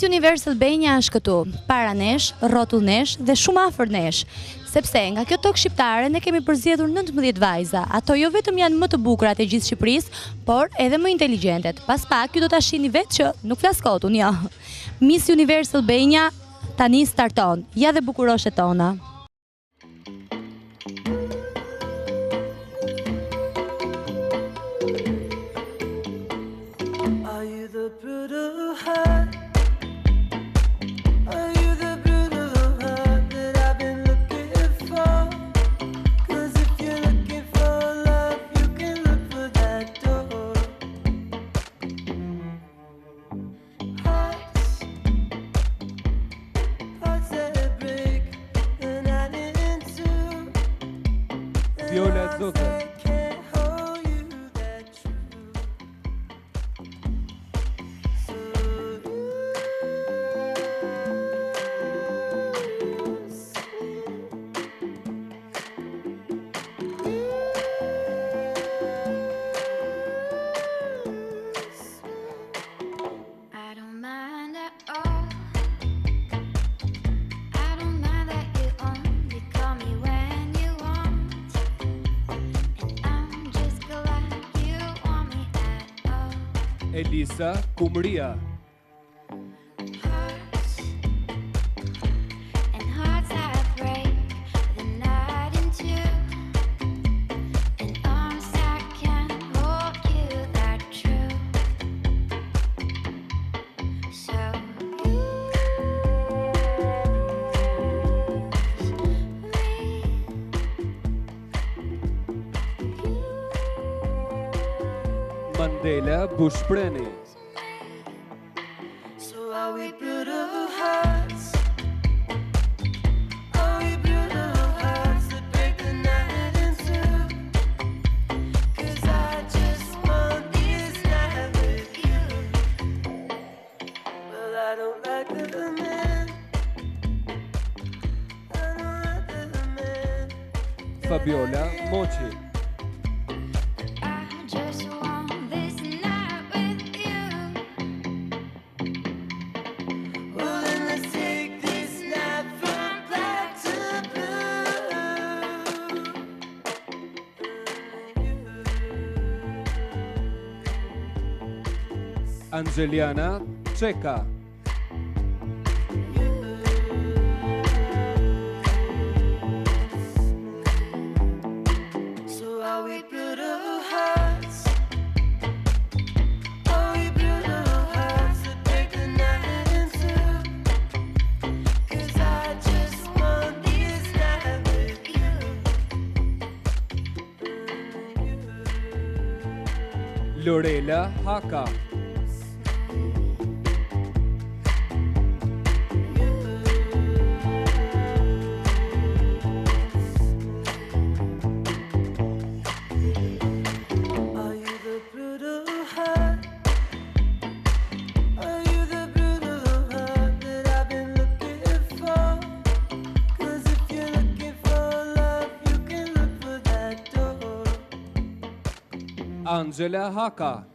Universal Benja është këtu, para nesh, rrotull nesh dhe shumë afër nesh, sepse nga kjo tokë shqiptare ne kemi përzgjedhur 19 vajza. Ato jo vetëm janë më të bukurat e gjithë Shqipërisë, por edhe më inteligentet. Pas pak ju do ta shihni vetë që nuk flas kot unë, jo. Miss Universal Benja tani starton. Ja dhe bukuroshet tona. Viola Zotë. Elisa Kumria. Mandela Bushpreni. Fabiola Mochi. Angeliana Czeka. Lorela Haka. Angela Haka.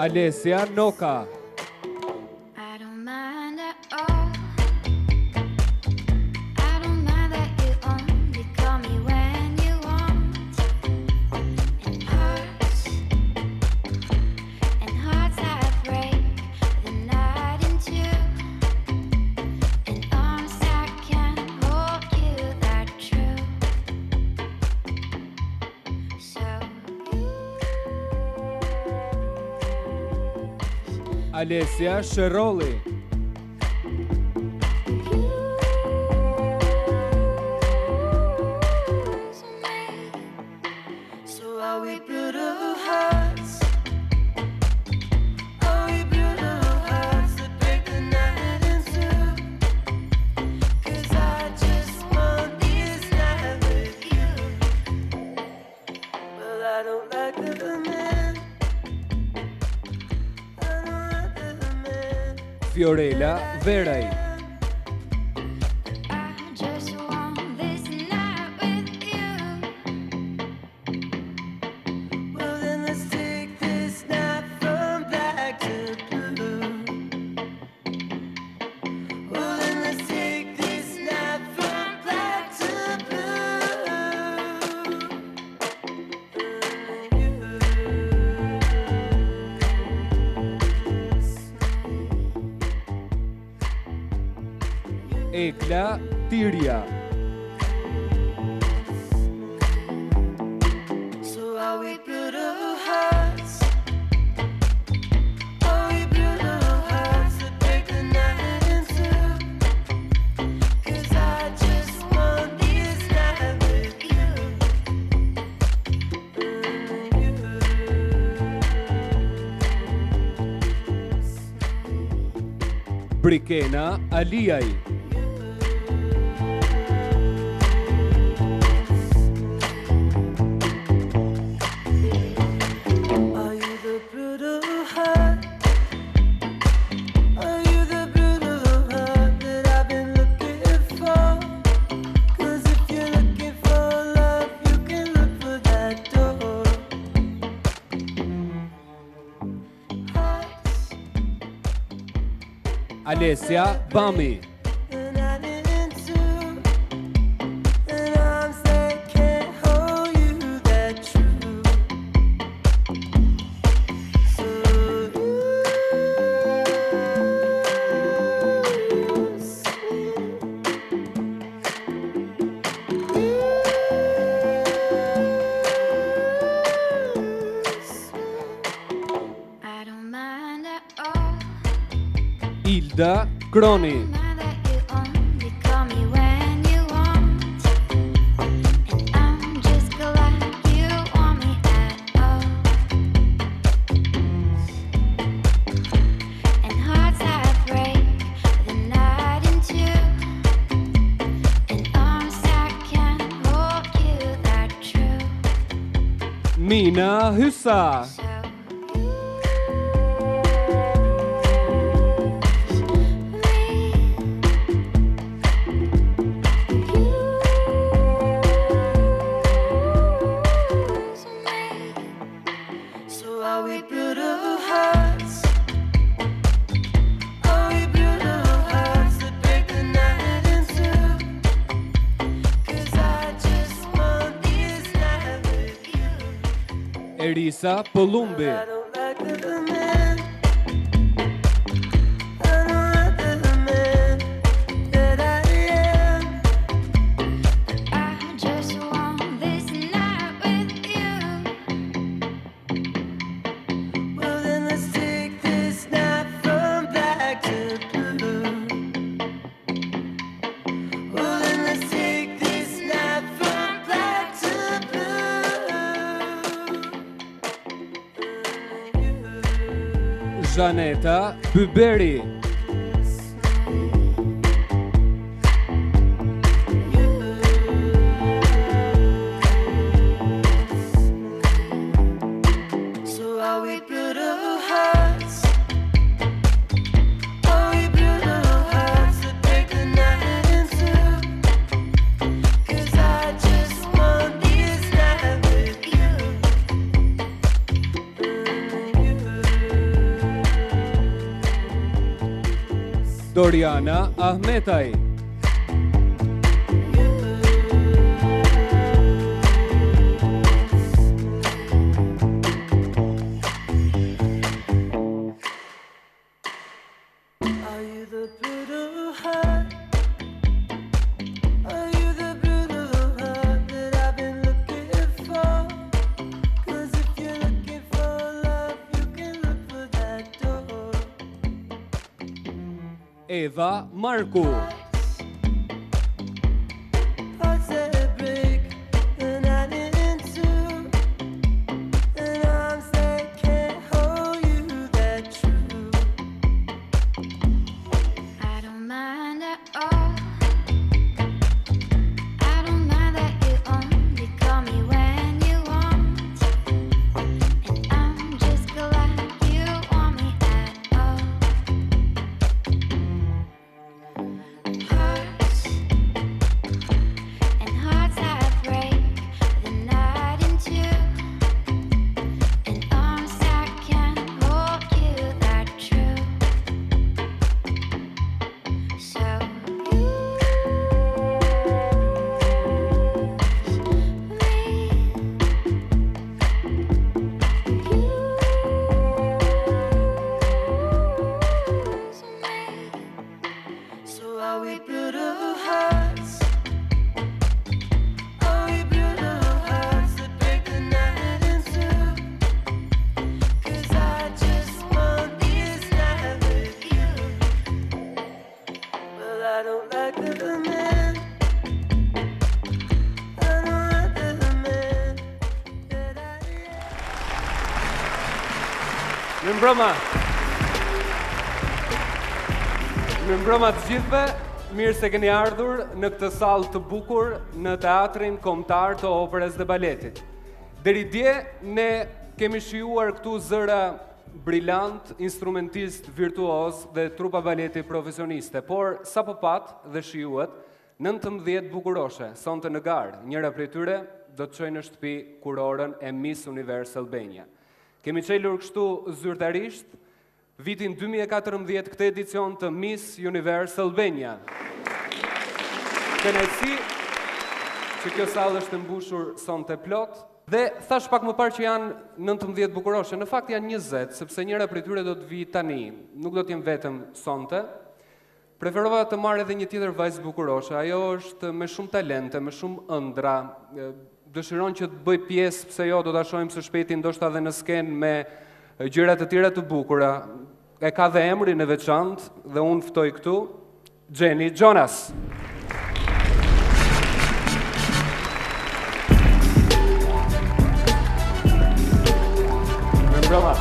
Alessia Noka. Alessia Sheroli. Just Fiorella Verej. Ekla Tirja. So are we brutal hearts? Are we brutal hearts that break the night in two? 'Cause I just want this night with you. Brikena Aliaj. Are you the brutal heart? Are you the brutal heart that I've been looking for? 'Cause if you're looking for love, you can look for that door. Hearts, Alessia Bami. and I didn't too. And arms that can't hold you that true. So I don't mind at all. Hilda Kroni. Mind that you only call me when you want. And I'm just glad you want me at all. And hearts that break the night in two. And arms that can't hold you that true. Mina Hysa. So So are we brutal hearts? Are we brutal hearts that break the night in two? 'Cause I just want this night with you. Erisa Polumbi. I don't like the man. I don't like the man that I am. I just want this night with you. Well then let's take this night from black to blue. Well then let's take this night from black to blue. Janeta Byberi. So are we brutal hearts? Are we brutal hearts that break the night in two? 'Cause I just want this night with you. Doriana Ahmetaj. Are you the brutal heart? Are you the brutal heart that I've been looking for? 'Cause if you're looking for love, you can look for that door. Eva Marku. Hearts that break the night in two. And arms that can't hold you that true. I don't mind at all. I don't mind that you only call me when you want. And I'm just glad you want me at all. Mirëmbrëma. Mirëmbrëma të gjithëve. Mirë se keni ardhur në këtë sallë të bukur në Teatrin Kombëtar të Operës dhe Baletit. Deri dje ne kemi shijuar këtu zëra brillant, instrumentist virtuoz dhe trupa baleti profesioniste, por sapo pat dhe shijuat 19 bukuroshe sonte në garë. Njëra prej tyre do të çojë në shtëpi kurorën e Miss Universe Albania. Kemi çelur kështu zyrtarisht vitin 2014 këtë edicion të Miss Universe Albania. Kënaqësi që kjo sallë është mbushur sonte plot dhe thash pak më parë që janë 19 bukuroshe, në fakt janë 20, sepse njëra prej tyre do të vi tani, nuk do të jem vetëm sonte. Preferova të marrë edhe një tjetër vajzë bukuroshe, ajo është me shumë talente, me shumë ëndra, dëshiron që të bëj pjesë, pse jo, do ta shohim së shpejti ndoshta edhe në skenë me gjëra të tjera të bukura. E ka dhe emrin e veçantë dhe unë ftoj këtu Jenny Jonas. Mirëmbrëma.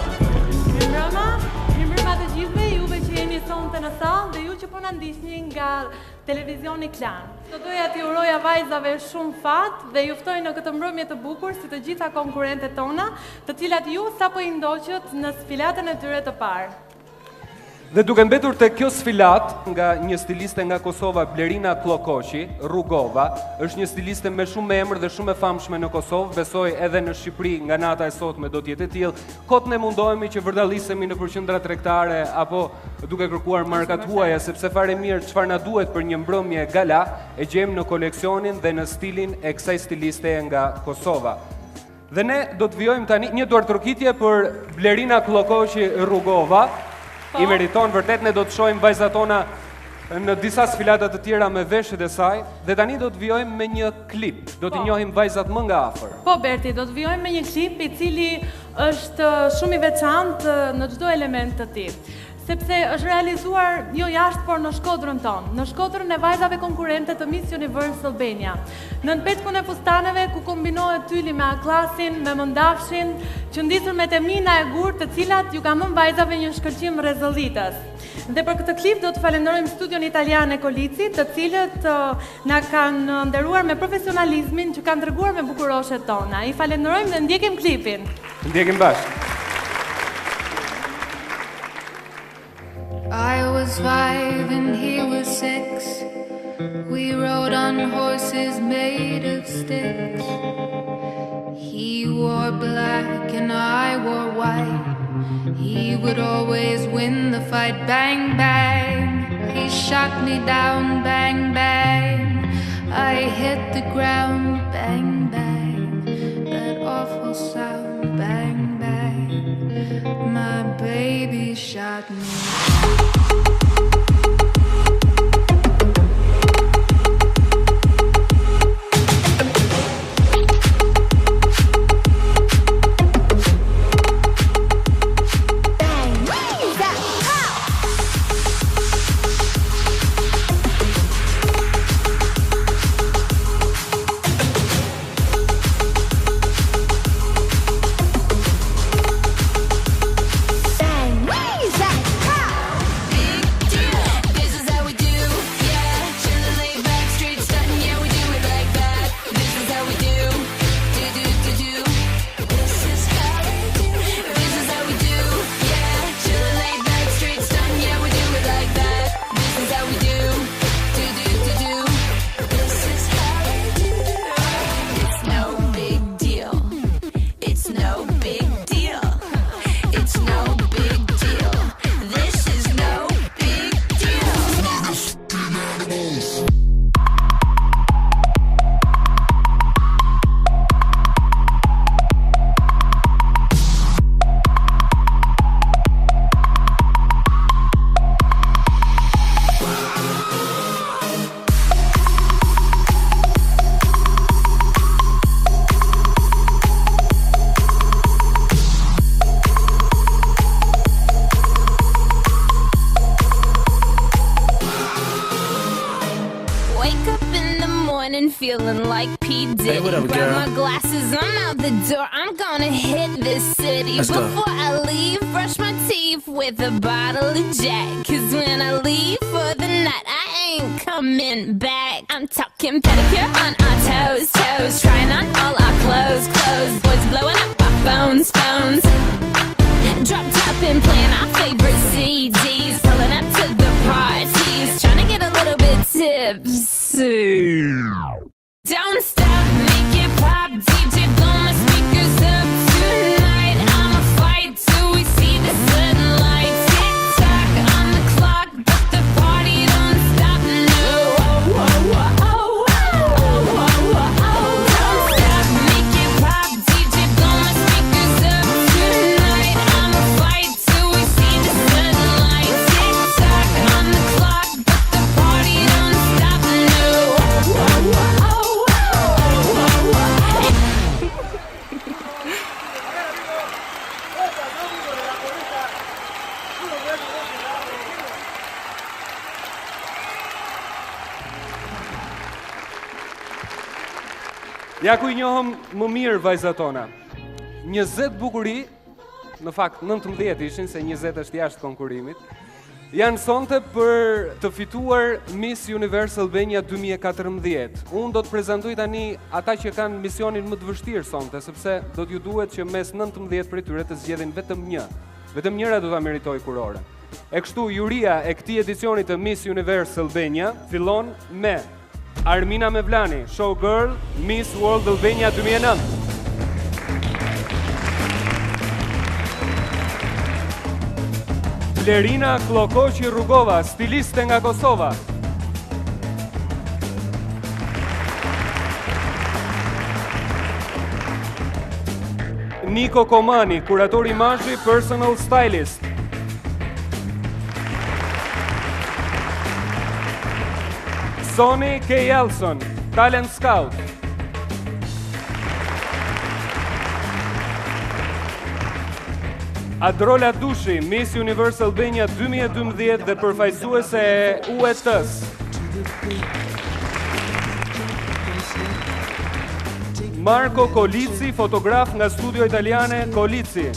Mirëmbrëma të gjithëve, juve që jeni sonte në sallë dhe ju që po na ndiqni nga televizioni Klan. Do doja t'ju uroja vajzave shumë fat dhe ju ftoj në këtë mbrëmje të bukur si të gjitha konkurrentet tona, të cilat ju sapo i ndoqët në sfilatën e tyre të parë. Dhe duke mbetur te kjo sfilat nga një stiliste nga Kosova, Blerina Klokoqi, Rugova, është një stiliste me shumë emër dhe shumë e famshme në Kosovë, besoj edhe në Shqipëri nga nata e sotme do të jetë e tillë. Kot ne mundohemi që vërdallisemi në qendra tregtare apo duke kërkuar markat huaja, sepse fare mirë çfarë na duhet për një mbrëmje gala e gjejmë në koleksionin dhe në stilin e kësaj stiliste nga Kosova. Dhe ne do të vijojmë tani një duartrokitje për Blerina Klokoqi Rugova. I meriton vërtet, ne do të shohim vajzat tona në disa sfilata të tjera me veshjet e saj dhe tani do të vijojmë me një klip. Do t'i njohim vajzat më nga afër. Po Berti, do të vijojmë me një klip i cili është shumë i veçantë në çdo element të tij. Sepse është realizuar jo jashtë, por në Shkodrën tonë, në Shkodrën e vajzave konkurrente të Miss Universe Albania. Në petkun e fustaneve ku kombinohet tyli me A-klasin, me mëndafshin, që ndisur me temnina e gurë të cilat ju ka mën vajzave një shkëlqim rezolitës. Dhe për këtë klip do të falenderojmë Studion Italian e Kolicit, të cilët na kanë nderuar me profesionalizmin që kanë treguar me bukuroshet tona. I falenderojmë dhe ndjekim klipin. Ndjekim bashkë. I was 5 and he was 6. We rode on horses made of sticks. He wore black and I wore white. He would always win the fight. Bang, bang. He shot me down. Bang, bang. I hit the ground. Bang, bang. That awful sound. Bang, bang. My baby shot me. Big morning feeling like P. Diddy. Hey, what up, Grab girl? my glasses, I'm out the door. I'm gonna hit this city. Let's go. Before I leave, brush my teeth with a bottle of Jack. Cause when I leave for the night, I ain't coming back. I'm talking pedicure on our toes, toes. Trying on all our clothes, clothes. Boys blowing up our phones, phones. Drop top and playing our favorite CDs. Pulling up to the parties. Trying to get a little bit tipsy. Don't stop, make it pop. DJ blow my speakers up tonight. I'ma fight till we see the sunlight. Tick tock on the clock, but the party don't stop. No. Don't stop, make it pop. DJ blow my speakers up tonight. I'ma fight till we see the sunlight. Tick tock on the clock, but the party don't stop. No. Ja ku I njohëm më mirë vajzat tona. 20 bukuri, në fakt 19 ishin, se 20 është jashtë konkurimit, janë sonte për të fituar Miss Universe Albania 2014. Unë do të prezantoj tani ata që kanë misionin më të vështirë sonte, sepse do t'ju duhet që mes 19 prej tyre të zgjedhin vetëm një. Vetëm njëra do ta meritoj kurore. E kështu juria e këtij edicioni të Miss Universe Albania fillon me Armina Mevlani, Showgirl, Miss World Albania 2009. Blerina Klokoqi Rugova, stiliste nga Kosova. Niko Komani, kurator imazhi, personal stylist. Sony K. Elson, talent scout. Adrola Dushi, Miss Universe Albania 2012 dhe përfaqësuese e UET-s. Marco Colici, fotograf nga studio italiane Colici.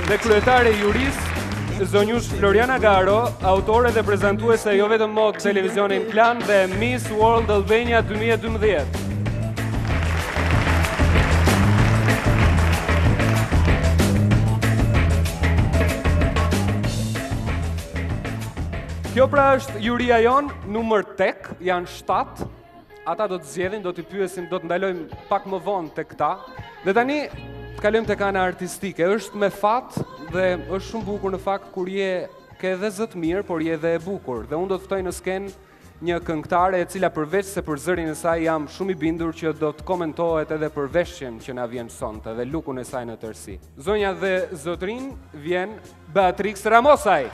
Dhe kryetare jurist Zonjush Floriana Garo, autore dhe prezantuese jo vetëm mod televizionin Klan dhe Miss World Albania 2012. Kjo pra është juria jon, numër tek, janë 7. Ata do të zgjedhin, do t'i pyesim, do të ndalojmë pak më vonë tek këta. Dhe tani të kalojmë tek ana artistike. Është me fat dhe është shumë bukur në fakt kur je ke edhe zë të mirë, por je edhe e bukur. Dhe unë do të ftoj në skenë një këngëtare e cila përveç se për zërin e saj jam shumë I bindur që do të komentohet edhe për veshjen që na vjen sonte dhe lukun e saj në tërësi. Zonja dhe zotrin vjen Beatrix Ramosaj.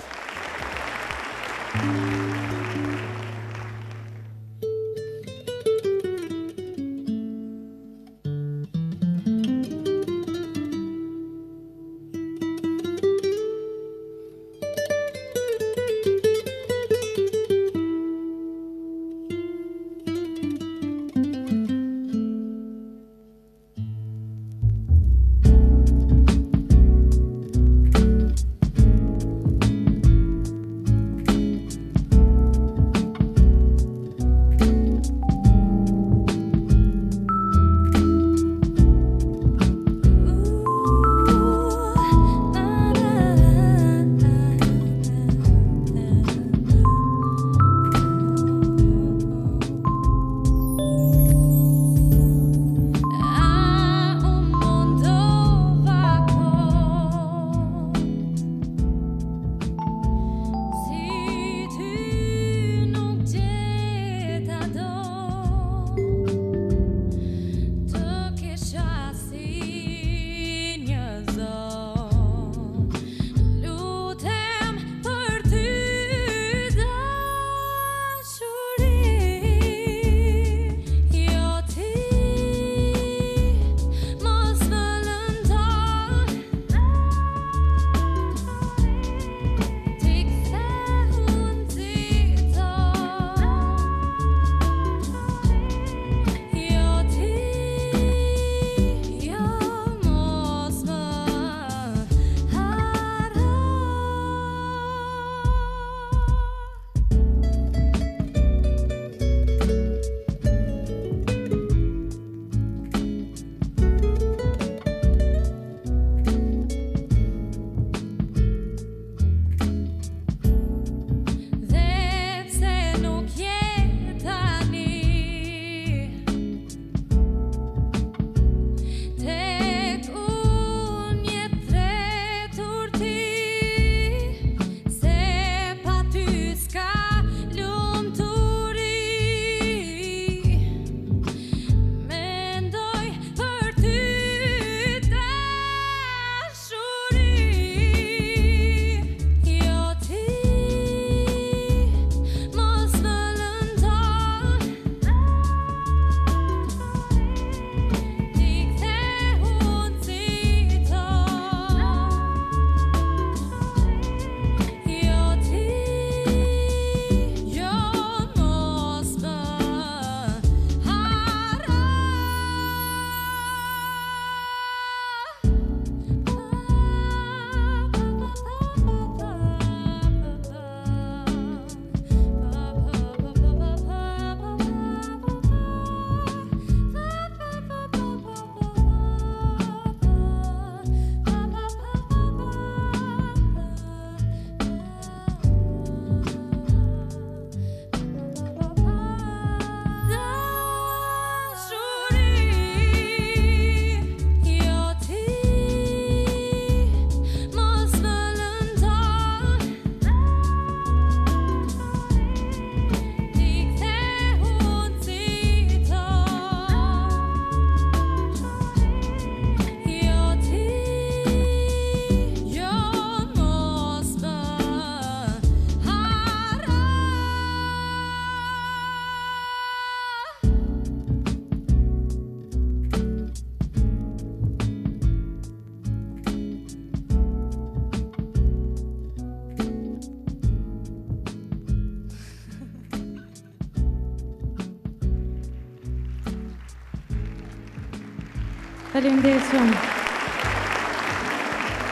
Faleminderit shumë.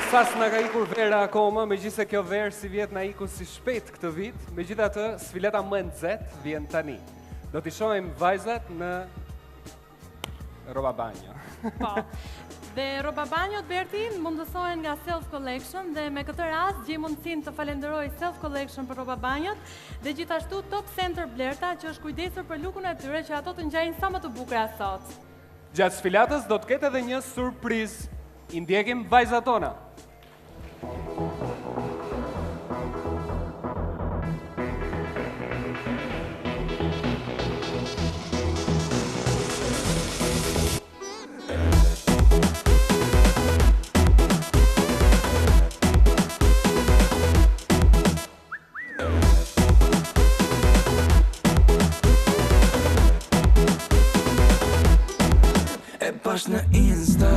Sa s'na ka ikur vera akoma, megjithëse kjo verë si vjet na iku si shpejt këtë vit, megjithatë sfileta më e nxehtë vjen tani. Do t'i shohim vajzat në Roba Banjo. Po. Dhe Roba Banjot Berti mundësohen nga Self Collection dhe me këtë rast gjej mundësinë të falenderoj Self Collection për Roba Banjot dhe gjithashtu Top Center Blerta që është kujdesur për lukun e tyre që ato të ngjajnë sa më të bukura sot. Gjatë sfilatës do të ketë edhe një surprizë. I ndjekim vajzat tona. E pash në Insta,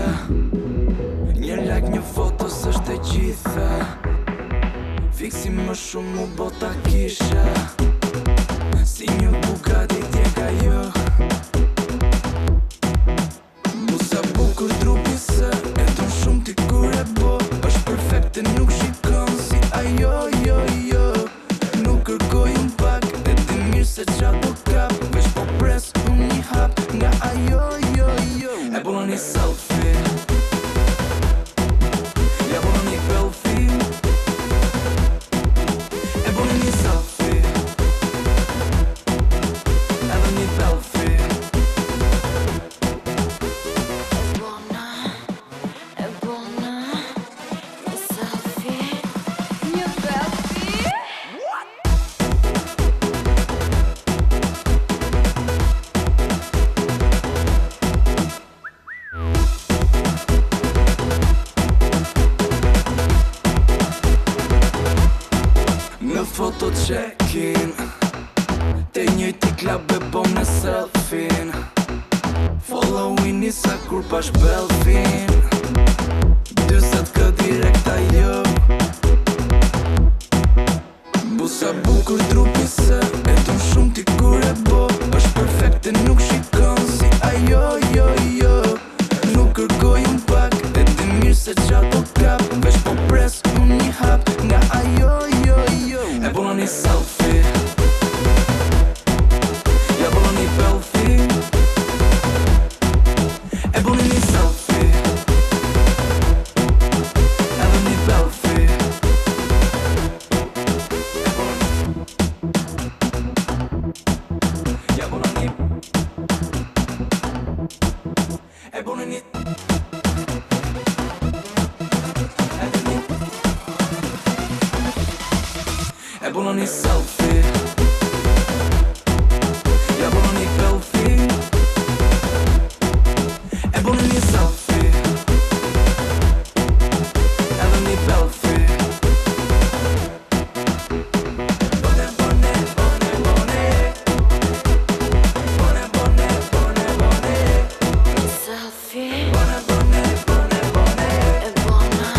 një like, një foto s'është e gjitha. Fiksi më shumë u bota kisha, si një Bugatti tjeka jo. Busa bukur trupi se e ton shumë ti kur e bo. Është perfekte nuk shikon si ajo, jo, jo. Nuk kërkoj un pak, e ti mirë se qa do kap. Veç po pres unë një hap nga ajo, jo, jo. E bono një selfie, ja bono një selfie. E bono një selfie, edhe një selfie. E bona, një selfie. Një selfie. Në foto check-in, te njëjti klab e bom në selfie. Followin nisa kur pash belfin, 20 kë direkt ajo. Busa bukur trupi se e ton shumë ti kur e bo. Është perfekte nuk shikon si ajo, jo, jo. Nuk kërkoj un pak, e ti mirë se qa do kap. Veç po pres unë një hap nga ajo, jo, jo. E bono një selfie, ja bono një selfie. E bono një selfie, edhe një selfie. Ja bono një, e bono një, edhe një. E bono një selfie, ja bono një selfie. E bono një selfie, edhe një selfie. Bone, bone, bone, bone. Bone, bone, bone, bone. Një selfie. Bone, bone, bone, bone. E bona,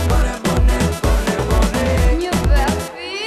Bone, bone, bone, bone. Një selfie.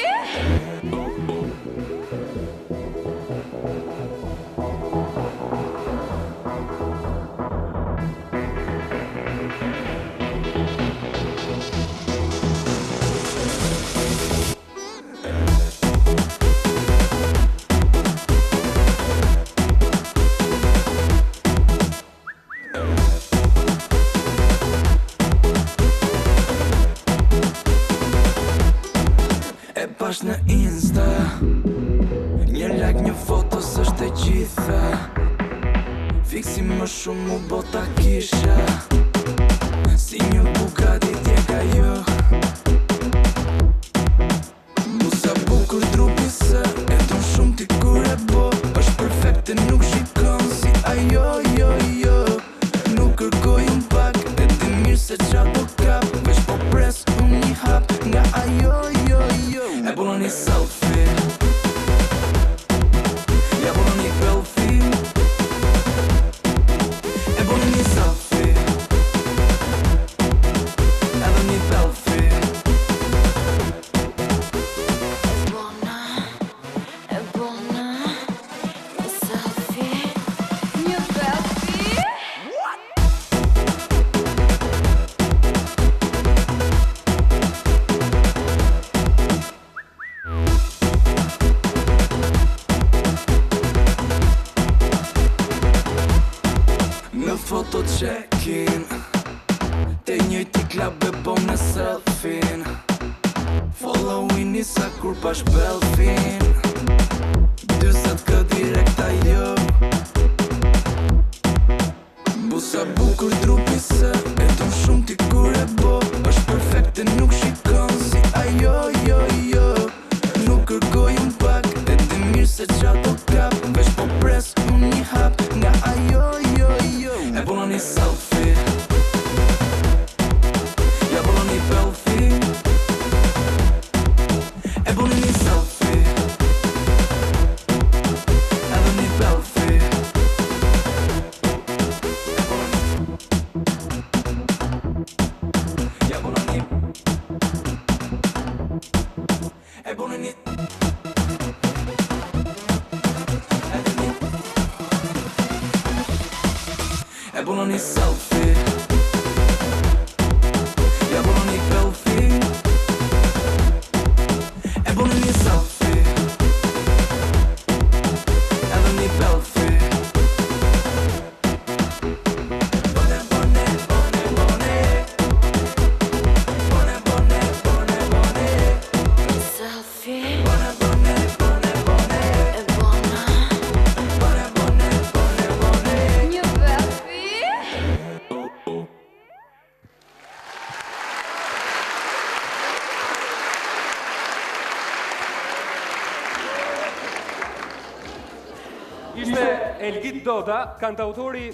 E pash në Insta, një like, një foto s'është e gjitha. Fiksi më shumë u bota kisha, si një Bugatti tjeka jo. Busa bukur trupi se e ton shumë ti kur e bo. Është perfekte nuk shikon si ajo, jo, jo. Nuk kërkoj un pak, e ti mirë se qa do kap. Veç po pres unë një hap nga ajo, jo, jo. E bono një selfie, ja bono një selfie. E bono një selfie, njëjti klab e bom në selfin. Followin nisa kur pash belfin. 20 kë direkt ajo. Busa bukur trupi se e ton shumë ti kur e bo. Është perfekte nuk shikon si ajo, jo. Nuk kërkoj un pak, e ti mirë se qato kap. Vesh po pres unë një hap nga ajo, jo. E bona një selfie. Ja bona një belfi. E bona një selfie. Edhe një belfi. Ja bona një. E bona një. Edhe një. E bona një selfie. Ja bona një belfi. E bona një selfie. Edhe një belfi. Një belfi. Ishte Elgit Doda, kantautori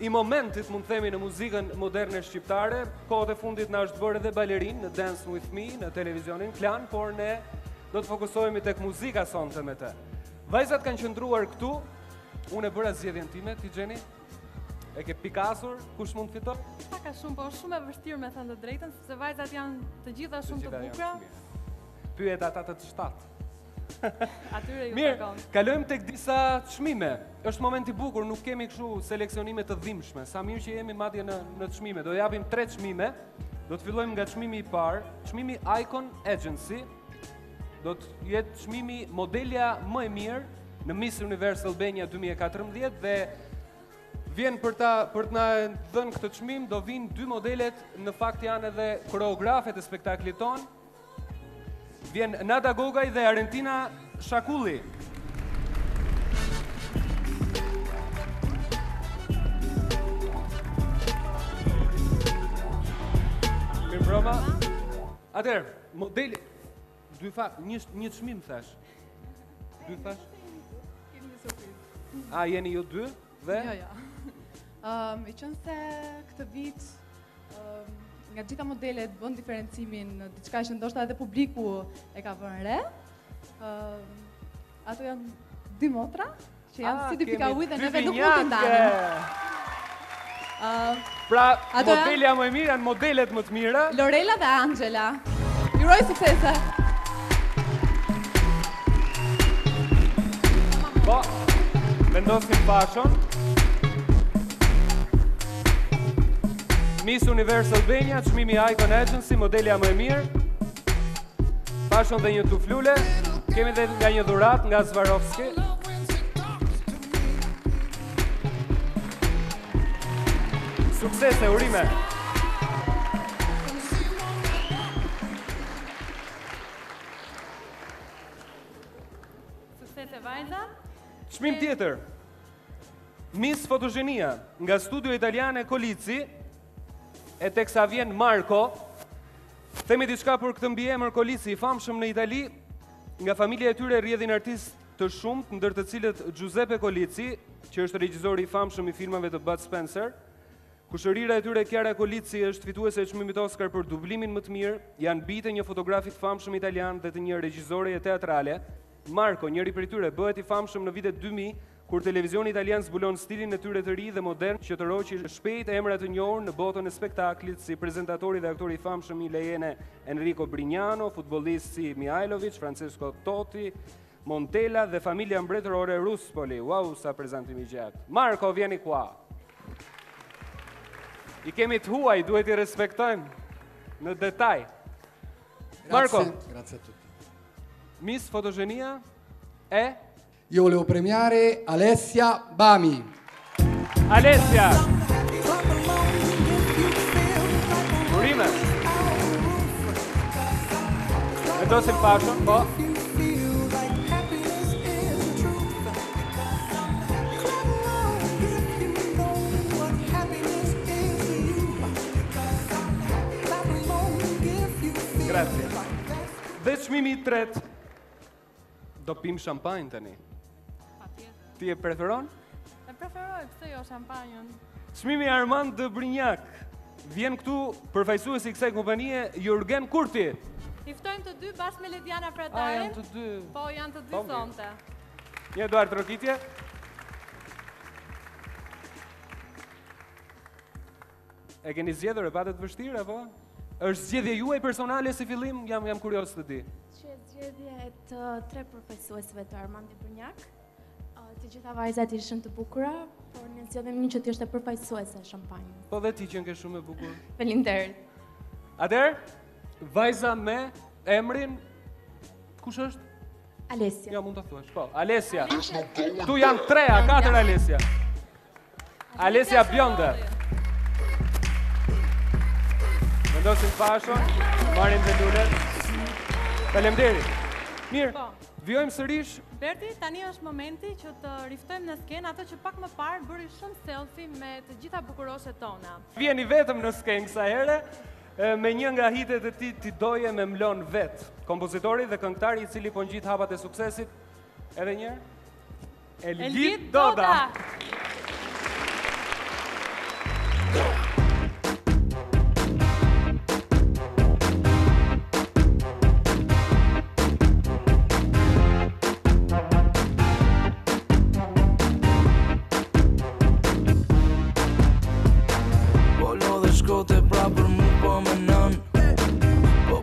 i momentit, mund themi, në muzikën moderne shqiptare. Kohët e fundit na është bërë edhe balerin në Dance With Me, në televizionin Klan, por ne do të fokusohemi tek muzika sonte me te. Vajzat kanë qëndruar këtu, unë e bëra zgjedhjen time, ti Gjeni? E ke pikasur, kush mund fitoj? Pak a shumë, po është shumë e vështirë me thënë të drejtën, sepse vajzat janë të gjitha shumë të bukura. Pyet ata të shtatë. Atyre ju Mirë, takon. kalojmë tek disa çmime. Është moment i bukur, nuk kemi kështu seleksionime të dhimbshme. Sa mirë që jemi madje në çmime. Do japim 3 çmime. Do të fillojmë nga çmimi i parë, çmimi Icon Agency. Do të jetë çmimi modelja më e mirë në Miss Universe Albania 2014 dhe vjen për të na dhënë këtë çmim, do vinë 2 modelet, në fakt janë edhe koreografet e spektaklit ton. Vjen Nada Gogaj dhe Arentina Shakulli. Mirëmbrëma. Atëherë, modeli një çmim thash. 2 thash? Kemi një surprizë. A jeni ju 2 dhe? Jo. I qënë se këtë vit nga gjitha modelet bën diferencimin në diçka që ndoshta edhe publiku e ka vënë re. Ato janë 2 motra që janë si 2 pika ujë dhe neve nuk mund të ndalim. Pra, ato modelja më e mirë janë modelet më të mira. Lorela dhe Angela. Juroj suksese. Po, vendosim fashon. Miss Universe Albania, çmimi Icon Agency, modelja më e mirë. Fashon dhe një tuflule. Kemi dhe nga një dhurat nga Swarovski. Suksese, urime. Suksese vajza. Çmim tjetër. Miss Fotogenia nga Studio Italiane Kolici, e teksa vjen Marco. Themi diçka për këtë mbiemër Kolici, i famshëm në Itali, nga familja e tyre rrjedhin artistë të shumtë, ndër të cilët Giuseppe Kolici, që është regjizori i famshëm i filmave të Bud Spencer. Kushërira e tyre Chiara Kolici është fituese e çmimit Oscar për dublimin më të mirë, janë bijtë një fotografit famshëm italian dhe të një regjizoreje teatrale. Marco, njëri prej tyre, bëhet i famshëm në vitet 2000, kur televizioni italian zbulon stilin e tyre të ri dhe modern, që të roqi shpejt emra të njohur në botën e spektaklit, si prezentatori dhe aktori i famshëm i lejene Enrico Brignano, futbollisti Mihajlović, Francesco Totti, Montella dhe familja mbretërore Ruspoli. Wow, sa prezantim i gjatë. Marco, vjeni qua. I kemi të huaj, duhet i respektojmë në detaj. Marco. Grazie a tutti. Miss Fotogenia e? Io volevo premiare Alessia Bami. Alessia. Vendosim fashën, po. Grazie. Dhe çmimi i tretë. Do pim shampanjë tani. Ti e preferon? E preferoj, pse jo shampanjën? Çmimi Armand de Brignac. Vjen këtu përfaqësuesi i kësaj kompanie Jurgen Kurti. I ftojmë të dy bashkë me Lediana A, Fratarin. janë të dy. Po, janë të dy Po, mirë. sonte. Një Eduard Trokitje. E keni zgjedhur, e patët vështirë apo? Është zgjedhje juaj personale si fillim? Jam kurioz të di. Që zgjedhje e të tre përfaqësuesve të Armand de Brignac. Të gjitha vajzat ishin të bukura, por ne zgjedhëm një që të ishte përfaqësuese e shampanjës. Po dhe ti që nke shumë e bukur. Faleminderit. Atëherë, vajza me emrin kush është? Alesia. Ja, mund ta thuash. Po, Alesia. Tu janë 3 a 4 Alesia. Alesia Bjonde. Vendosim fashon, marrim dhe lulet. Faleminderit. Mirë, Po. vjojmë sërish. Berti, tani është momenti që të riftojmë në skenë ato që pak më parë bëri shumë selfie me të gjitha bukuroshet tona. Vjeni vetëm në skenë kësaj here, me një nga hitet e ti Ti doje me mlon vet. Kompozitori dhe këngëtari i cili po ngjit hapat e suksesit. Edhe një herë. Elgit Doda. Po lodhe shkote pra për mu po me nën.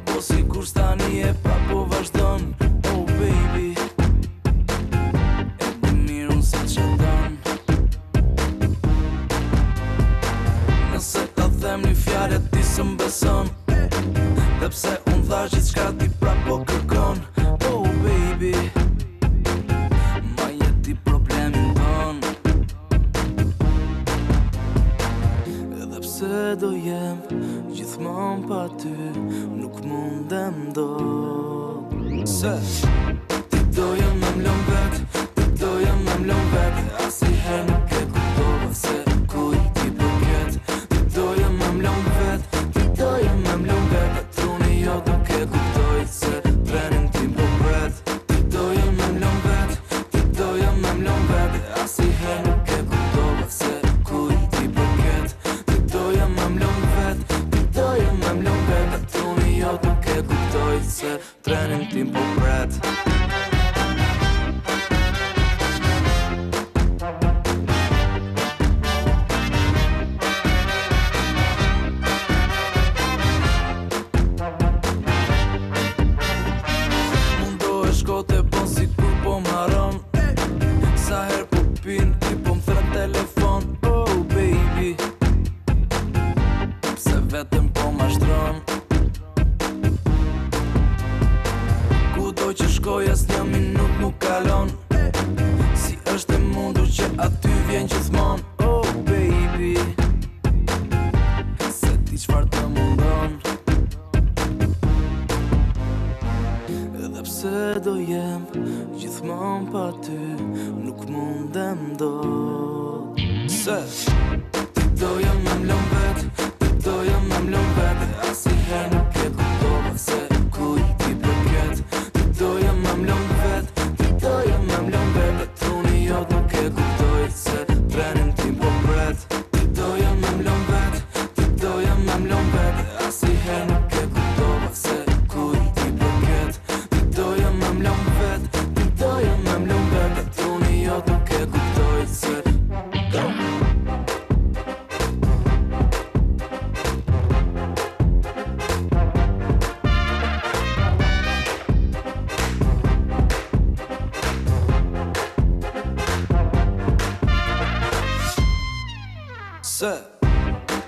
Po si kur stani e pra po vazhdon. Oh baby, e di mirë unë se që dën. Nëse ta them një fjallë ti së m'beson. Dhe pse unë thash gjithçka ti pra po kërkon. Oh baby, ma jeti problemin ton. Edhe pse do jem gjithmonë pa ty, nuk mundem dot. Se ti doje me mlon vet, ti doje me mlon vet. Asnjëherë nuk e kuptova se ku i ti përket. Ti doje me mlon vet, ti doje me mlon vet. Truni jo nuk e kuptoj se trenin tim po pret. Ti doje me mlon vet, ti doje me mlon vet. Asnjëherë nuk e kuptova se ku i ti përket. Ti doje me mlon vet, ti doje me mlon vet. Truni jo nuk e kuptoj se trenin tim po pret. Mundo e shkote po si kur po m'haron. Sa her po pin ti po m'thret telefon. Oh baby, pse vetëm po mashtron. Kudo që shkoj as një minut nuk kalon. Si është e mundur që aty vjen gjithmon. Oh baby, se ti çfarë të mundon. Edhe pse do jem gjithmon pa ty, nuk mundem dot. Se ti doje me mlon vet, ti doje me mlon vet. Asnjëherë nuk e kuptova se ku i ti përket. Ti doje me mlon vet, ti doje me mlon vet. Truni jo nuk e kuptoj se trenin tim po pret. Ti doje me mlon vet, ti doje me mlon vet. Asnjëherë nuk e kuptova se ku i ti përket. Ti doje me mlon vet, ti doje me mlon vet. Truni jo nuk e kuptoj se se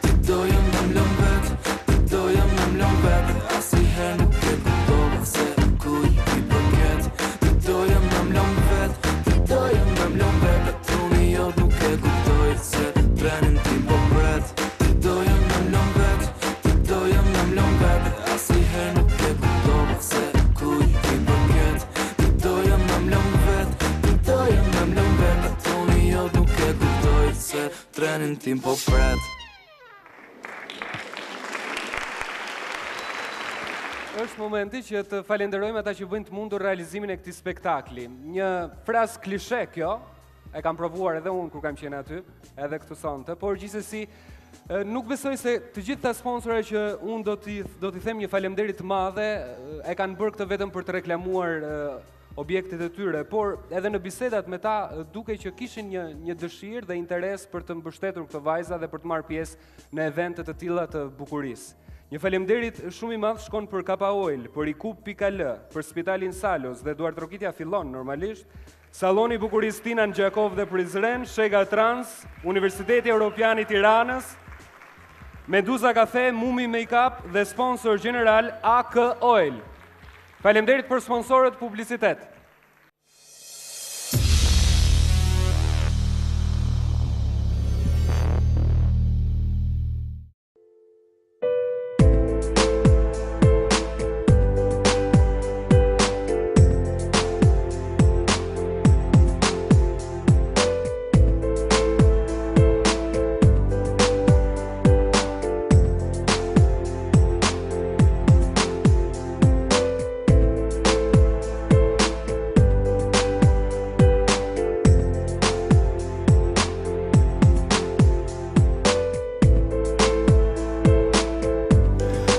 ti doje me mlon vet, ti doje me mlon vet. Asnjëherë nuk e kuptova se ku i ti përket. Ti doje me mlon vet, ti doje me mlon vet. Truni jo nuk e kuptoj se trenin tim po pret. Ti doje me mlon vet, ti doje me mlon vet. Asnjëherë nuk e kuptova se ku tim po pret. Është momenti që të falenderojmë ata që bëjnë të mundur realizimin e këtij spektakli. Një frazë klishe kjo, e kam provuar edhe unë kur kam qenë aty, edhe këtë sonte, por gjithsesi nuk besoj se të gjithë ta sponsorët që unë do t'i them një faleminderit të madhe, e kanë bërë këtë vetëm për të reklamuar objektet e tyre, por edhe në bisedat me ta duke që kishin një dëshirë dhe interes për të mbështetur këtë vajza dhe për të marrë pjesë në evente të tilla të bukurisë. Një faleminderit shumë i madh shkon për Kapa Oil, për Ikup.al, për Spitalin Salos dhe Duart Rokitja fillon normalisht, Salloni Bukurisë Tinan Gjakov dhe Prizren, Shega Trans, Universiteti Evropian i Tiranës, Meduza Cafe, Mumi Makeup dhe sponsor general AK Oil. Faleminderit për sponsorët publicitet.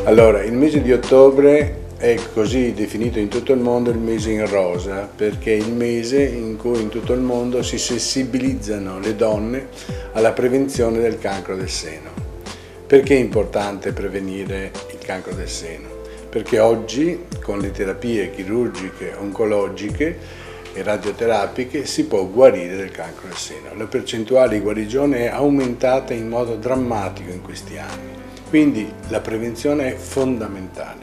Allora, il mese di ottobre è così definito in tutto il mondo il mese in rosa, perché è il mese in cui in tutto il mondo si sensibilizzano le donne alla prevenzione del cancro del seno. Perché è importante prevenire il cancro del seno? Perché oggi con le terapie chirurgiche, oncologiche e radioterapiche si può guarire del cancro del seno. La percentuale di guarigione è aumentata in modo drammatico in questi anni. Quindi la prevenzione è fondamentale.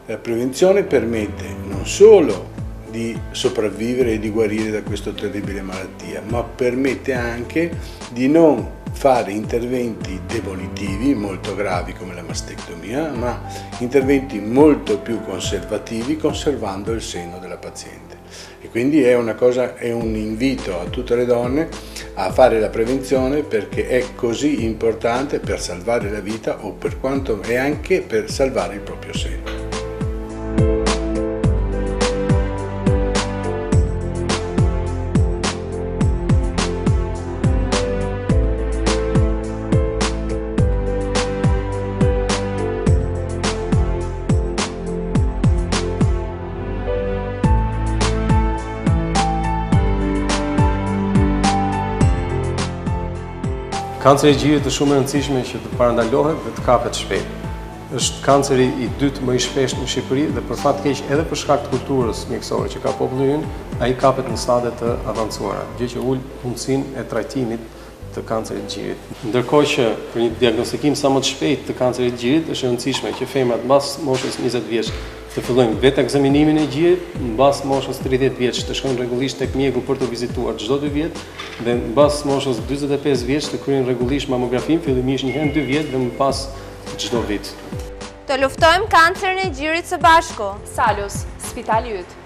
La prevenzione permette non solo di sopravvivere e di guarire da questa terribile malattia, ma permette anche di non fare interventi demolitivi molto gravi come la mastectomia, ma interventi molto più conservativi conservando il seno della paziente. E quindi è un invito a tutte le donne a fare la prevenzione perché è così importante per salvare la vita o per quanto è anche per salvare il proprio seno. Kanceri i gjirit është shumë e rëndësishme që të parandalohet dhe të kapet shpejt. Është kanceri i dytë më i shpeshtë në Shqipëri dhe për fat keq edhe për shkak të kulturës mjekësore që ka populli ynë, ai kapet në stade të avancuara, gjë që ul mundësinë e trajtimit të kancerit të gjirit. Ndërkohë që për një diagnostikim sa më të shpejtë të kancerit të gjirit është e rëndësishme që femrat mbas moshës 20 vjeç të fillojnë vetë ekzaminimin e gjirit, mbas moshës 30 vjeç të shkojnë rregullisht tek mjeku për të vizituar çdo 2 vjet dhe mbas moshës 45 vjeç të kryejnë rregullisht mamografin, fillimisht një herë në 2 vjet dhe më pas çdo vit. Të luftojmë kancerin e gjirit së bashku. Salus, Spitali yt.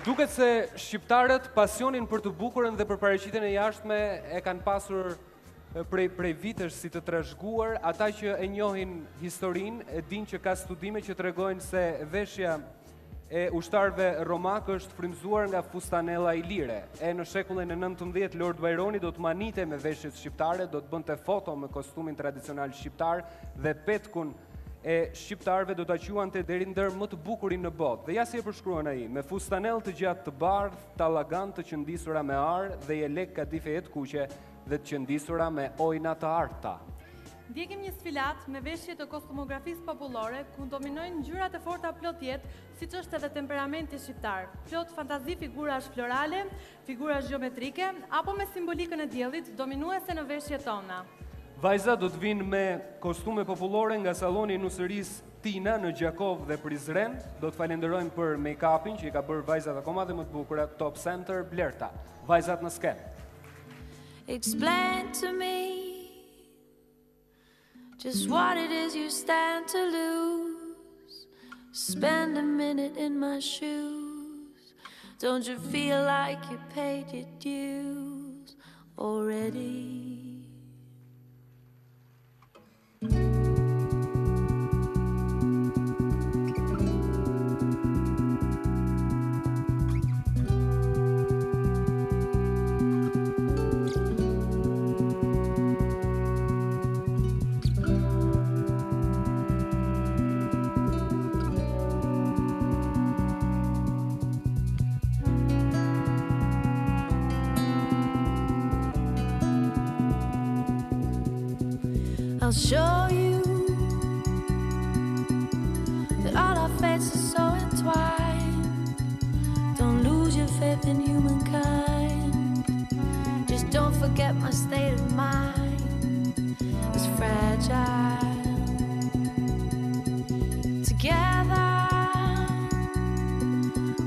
Duket se shqiptarët pasionin për të bukurën dhe për paraqitjen e jashtme e kanë pasur prej vitesh si të trashëguar. Ata që e njohin historinë e dinë që ka studime që tregojnë se veshja e ushtarëve romak është frymzuar nga fustanella ilire. E në shekullin e 19 Lord Byroni do të manite me veshjet shqiptare, do të bënte foto me kostumin tradicional shqiptar dhe petkun e shqiptarëve do ta quante deri ndër më të bukurin në botë. Dhe ja si e përshkruan ai, me fustanell të gjatë të bardh, tallagan të qëndisura me ar dhe jelek kadife të kuqe dhe të qëndisura me ojna të arta. Ndjekim një sfilat me veshje të kostumografisë popullore, ku dominojnë ngjyrat e forta plot jetë, siç është edhe temperamenti shqiptar. Plot fantazi figurash florale, figurash geometrike, apo me simbolikën e diellit dominuese në veshjet tona. Vajza do të vinë me kostume popullore nga salloni i nusërisë Tina në Gjakov dhe Prizren. Do të falenderojmë për make-upin që i ka bërë vajzat akoma dhe më të bukura, Top Center Blerta. Vajzat në skenë. Explain to me just what it is you stand to lose. Spend a minute in my shoes. Don't you feel like you paid your dues already? I'll show you that all our fates are so entwined. Don't lose your faith in humankind. Just don't forget my state of mind is fragile. Together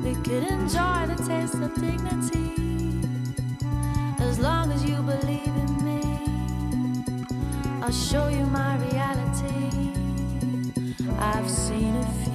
we could enjoy the taste of dignity as long as you believe in me. I'll show you my reality. I've seen a few.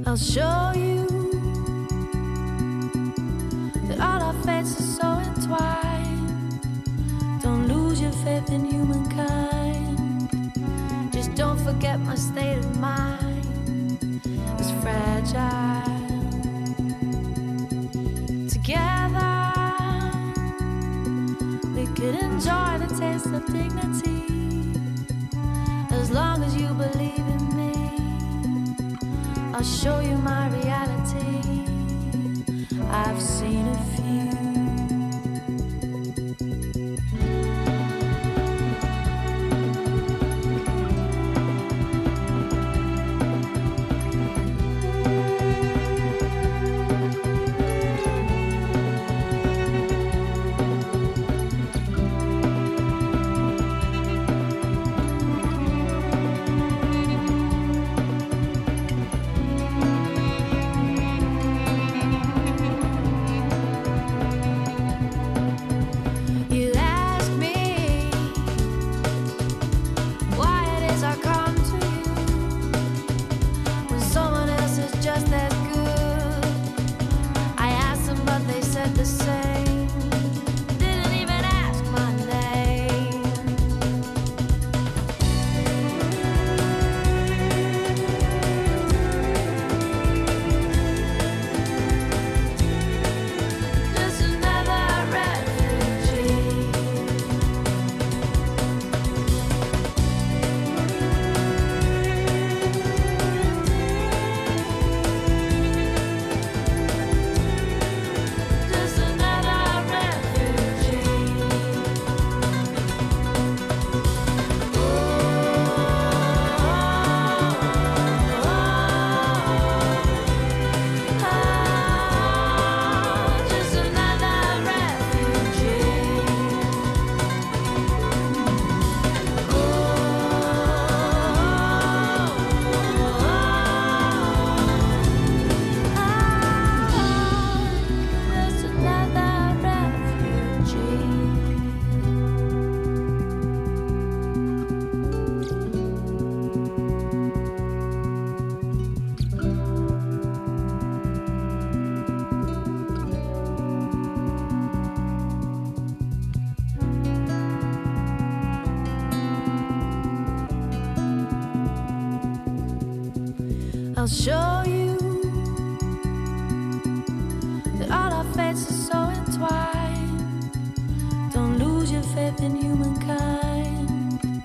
I'll show you that all our fates are so entwined. Don't lose your faith in humankind. Just don't forget my state of mind is fragile. Together we could enjoy the taste of dignity as long as you believe in me. I'll show you my reality. I've seen a few. I'll show you that all our fates are so entwined. Don't lose your faith in humankind.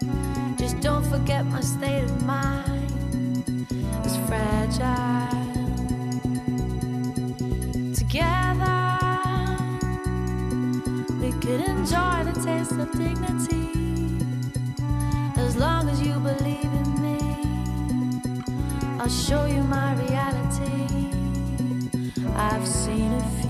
Just don't forget my state of mind is fragile. Together we could enjoy the taste of dignity. As long as you believe in me, I'll show you my reality. I've seen a few.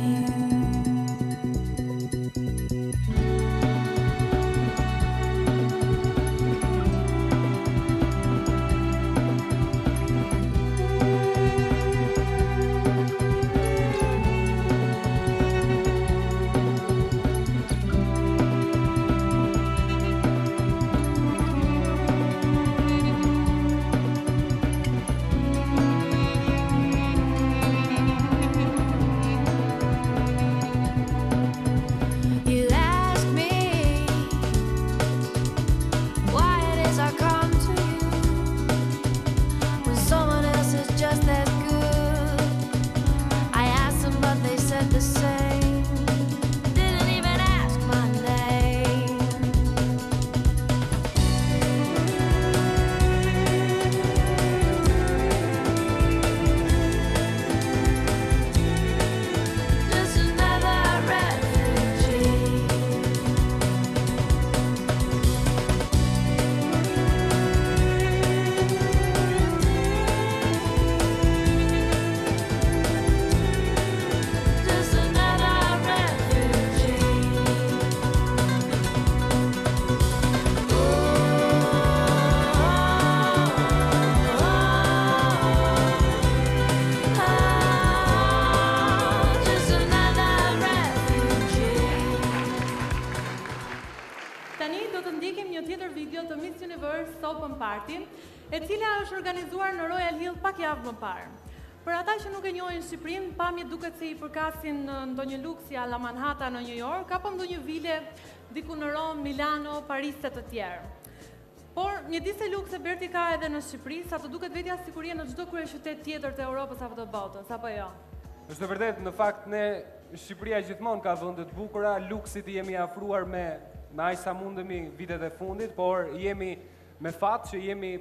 E cila është organizuar në Royal Hill pak javë më parë. Për ata që nuk e njohin Shqipërinë, pamjet duket se I përkasin në ndonjë luksi a la Manhattan në New York, apo ndonjë vile diku në Rom, Milano, Paris e të tjerë. Por një disë lukse Berti ka edhe në Shqipëri, sa të duket vetja siguria në çdo kryeqytet tjetër të Europës apo të botës, apo jo? Është vërtet, në fakt ne Shqipëria gjithmonë ka vende të bukura, luksit I jemi afruar me aq sa mundemi vitet e fundit, por jemi me fat që jemi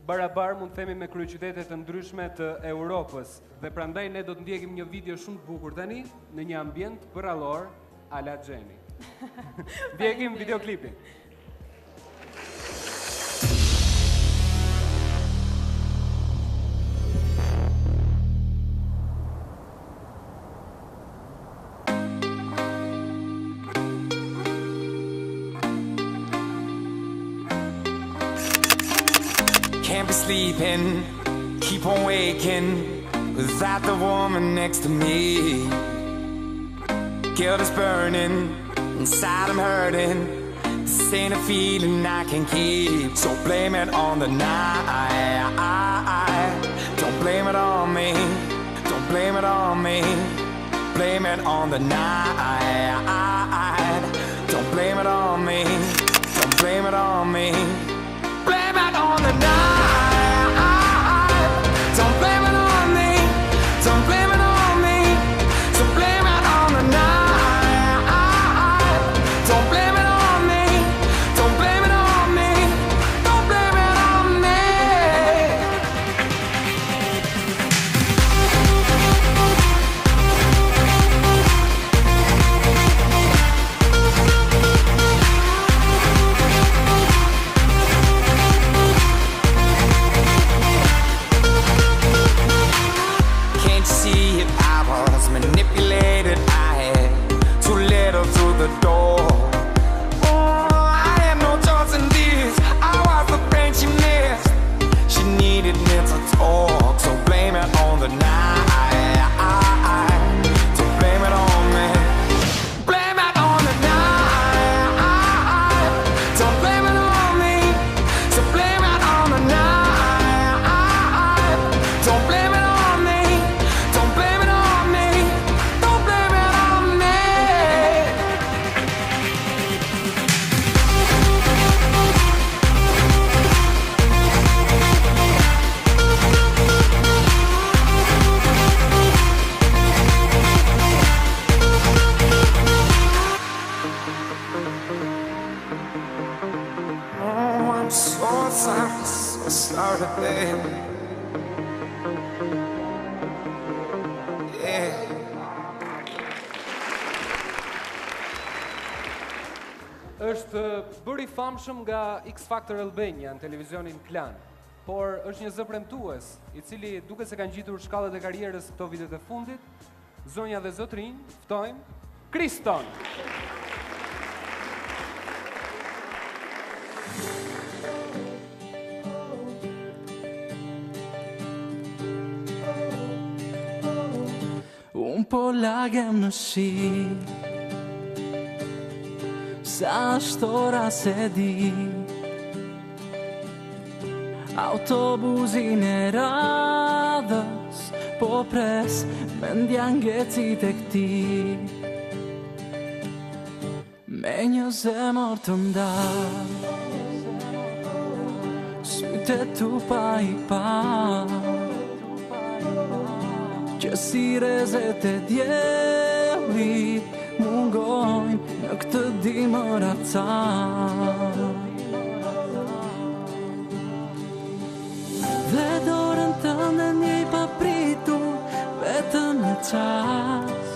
barabar mund të themi me kryeqytetet të ndryshme të Europës. Dhe prandaj ne do të ndjekim një video shumë të bukur tani në një ambient përrallor a la Jenny. Ndjekim videoklipin. Can't be sleeping, keep on waking without the woman next to me. Guilt is burning, inside I'm hurting. This ain't a feeling I can keep. So blame it on the night. Don't blame it on me. Don't blame it on me. Blame it on the night. Don't blame it on me. Don't blame it on me. Blame it on the night. Don't blame it on me. Don't blame it on me. So blame it on the night. Don't blame it on me. Don't blame it on me. Don't blame it on me. është bërë i famshëm nga X Factor Albania në televizionin Klan, por është një zë premtues, i cili duke se kanë gjitur shkallët e karrierës këto vitet e fundit, zonja dhe zotrinj, ftojmë Kriston. Un po lagem në shi, sa është ora se di, autobusin e radhës po pres me ndjangecit e këti, me një zemër të ndarë, syte tu pa i pa, që si rezet e djelit mungojnë në këtë dimër aca. Dhe dorën të në një papritur, vetëm një qast.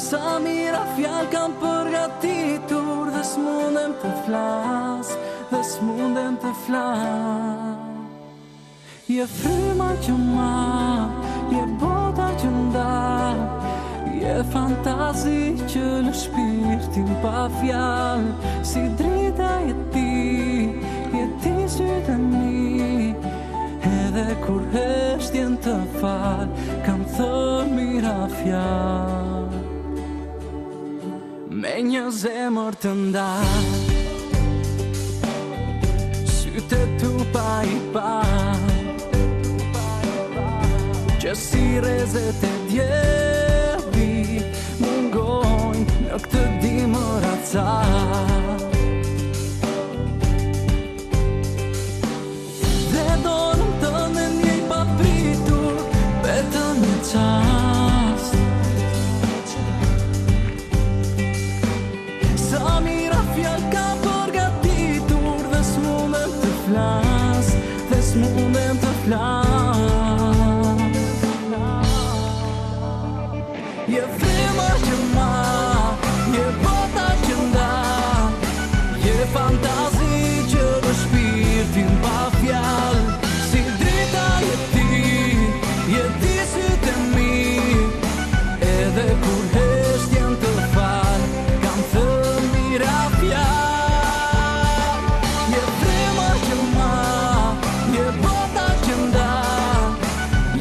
Sa mira fjallë kam përgatitur, dhe s'mundem të flas, dhe s'mundem të flas. Je fryma që ma, je bota që nda, je fantazi që lë shpirtin pa fjallë, si drita je ti sytë mi, edhe kur heshtjen të falë, kam thënë mira fjallë, me një zemër të nda, sytë tu pa i pa, që si rezet e djelit mungojnë në këtë dimër aca. Dhe dorën të në një papritur, vetëm një qast. Sa mira fjallë ka përgatitur, dhe s'mundem të flas, dhe s'mundem të flas. Je frima që ma, je bota që nda, je fantazi që në shpirtin pa fjallë, si drita je ti sytë e mi, edhe kur heshtjen të falë, kam thënë mira fjallë. Je frima që ma, je bota që nda,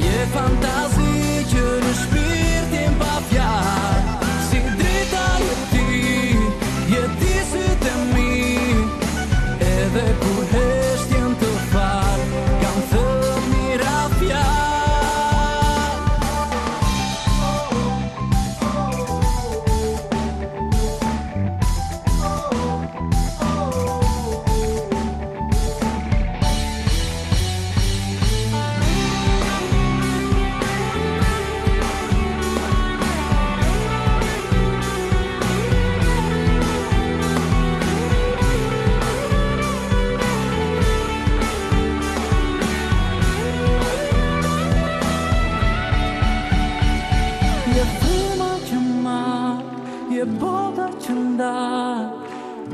je fantazi që në shpirtin pa fjallë, si drita je ti sytë e mi, edhe kur heshtjen të falë, kam thënë mira fjallë. Je frima që ma, je bota që nda,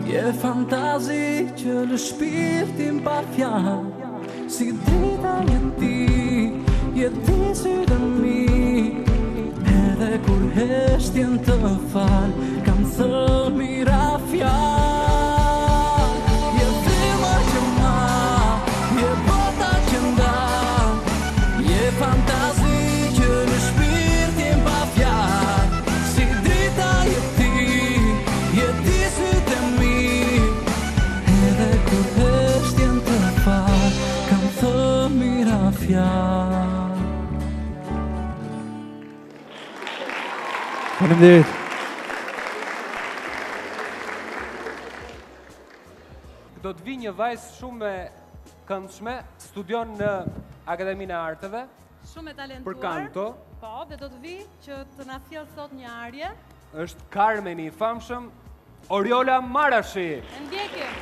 je fantazi që lë shpirtin pa fjallë, si drita je ti sytë e mi, edhe kur heshtjen të falë, kam thënë mira fjallë. Je frima që ma, je bota që nda, je fantazi që lë shpirtin pa fjallë, si drita je ti sytë e mi, edhe kur heshtjen të falë, kam thënë mira fjallë. Faleminderit. Do të vi një vajzë shumë e këndshme, studion në Akademinë e Arteve, Shumë e talentuar. për kanto. Po, dhe do të vi që të na sjellë sot një arje. Është Carmeni i famshëm, Oriola Marashi. E ndjekim.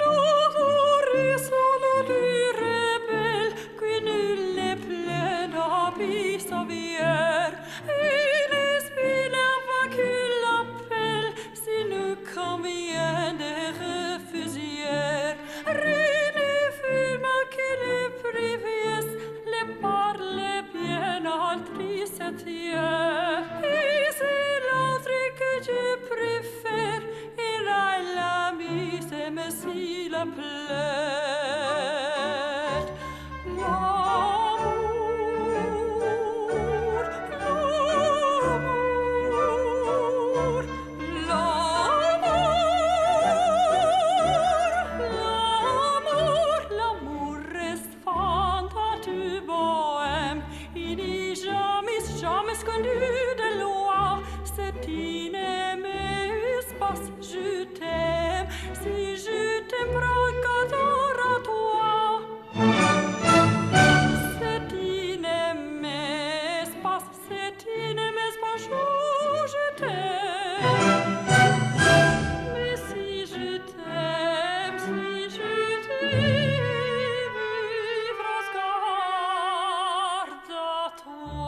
Luguris Et c'est l'autre que je préfère. Et là, l'ami, c'est Messi la plaide. L'amour reste fantastique, bohème. Il n'est jamais connu de loi. C'est inné espace, je t'aime. Si je t'aime, prends cadeau à toi. C'est inné espace, je t'aime. Mais si je t'aime, vivras garde à toi.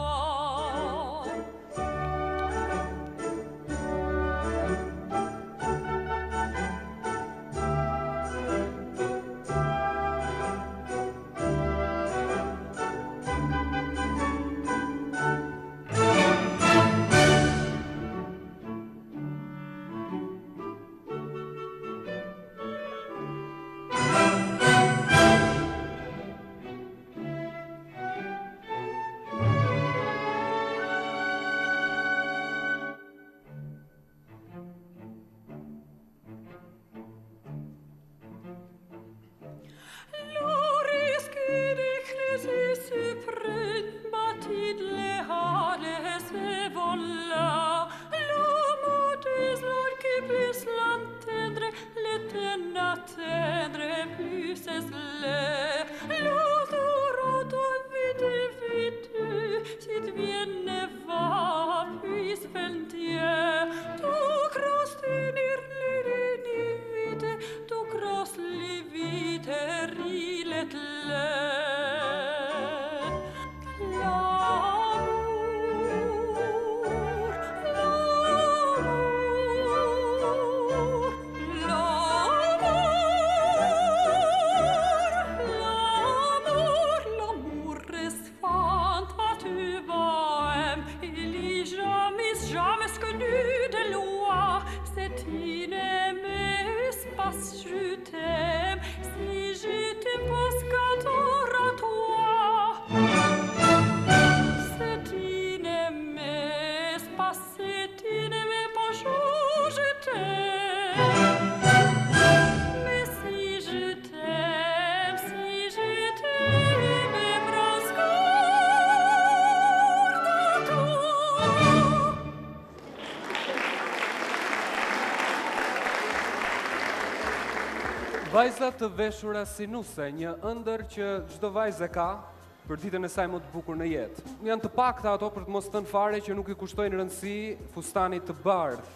Vajza të veshura si nuse, një ëndër që çdo vajzë ka për ditën e saj më të bukur në jetë. Janë të pakta ato, për të mos thënë fare, që nuk i kushtojnë rëndësi fustanit të bardhë,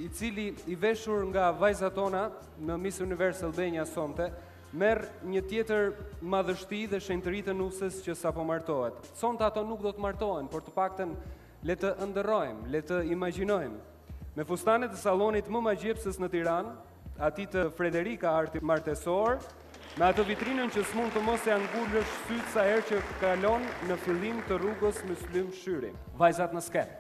i cili i veshur nga vajzat tona në Miss Universe Albania sonte, merr një tjetër madhështi dhe shenjtëri të nuses që sapo martohet. Sonte ato nuk do të martohen, por të paktën le të ëndërrojmë, le të imagjinojmë. Me fustanet e sallonit më magjepsës në Tiranë, ati të Frederika Arti Martesor, me atë vitrinën që s'mund të mos e angullësh sytë sa herë që kalon në fillim të rrugës Muslim Shyri. Vajzat në skenë.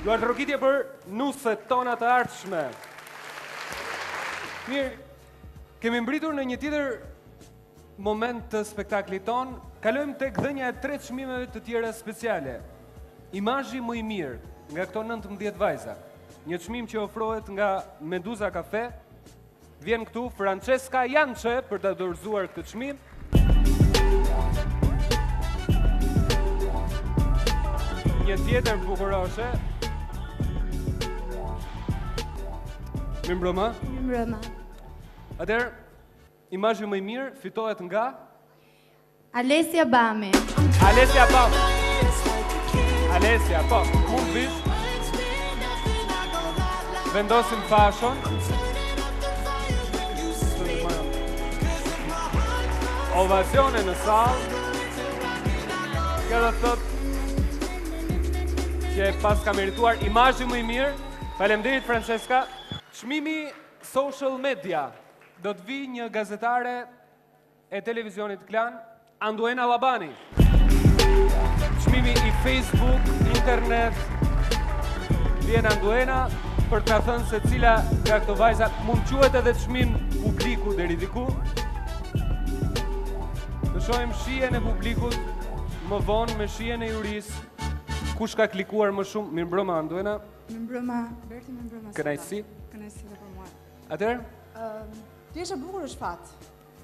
Duart rokitje për nuset tona të ardhshme. Mirë, kemi mbritur në një tjetër moment të spektaklit ton, kalojmë tek dhënia e 3 çmimeve të tjera speciale. Imazhi më i mirë nga këto 19 vajza. Një çmim që ofrohet nga Meduza Cafe. Vjen këtu Francesca Jançe për të dorëzuar këtë çmim. Një tjetër bukuroshe. Mirëmbrëma. Mirëmbrëma. Atëherë, imazhi më i mirë fitohet nga Alesia Bami. Alesia Bami. Alesia, po, mund vish. Vendosim fashon. Ovacione në sallë. Kjo do thotë që pas ka merituar imazhi më i mirë. Faleminderit Francesca. Çmimi social media. Do të vi një gazetare e televizionit Klan, Anduena Labani. Çmimi i Facebook, internet, vjen Anduena për të thënë se cila nga këto vajza mund quhet edhe çmim publiku deri diku. Të shohim shihen e publikut më vonë me shihen e juris. Kush ka klikuar më shumë? Mirëmbrëma Anduena. Mirëmbrëma Berti, mirëmbrëma. Kënaqësi. Kënaqësi edhe për mua. Atëherë? Ti je e bukur është fat.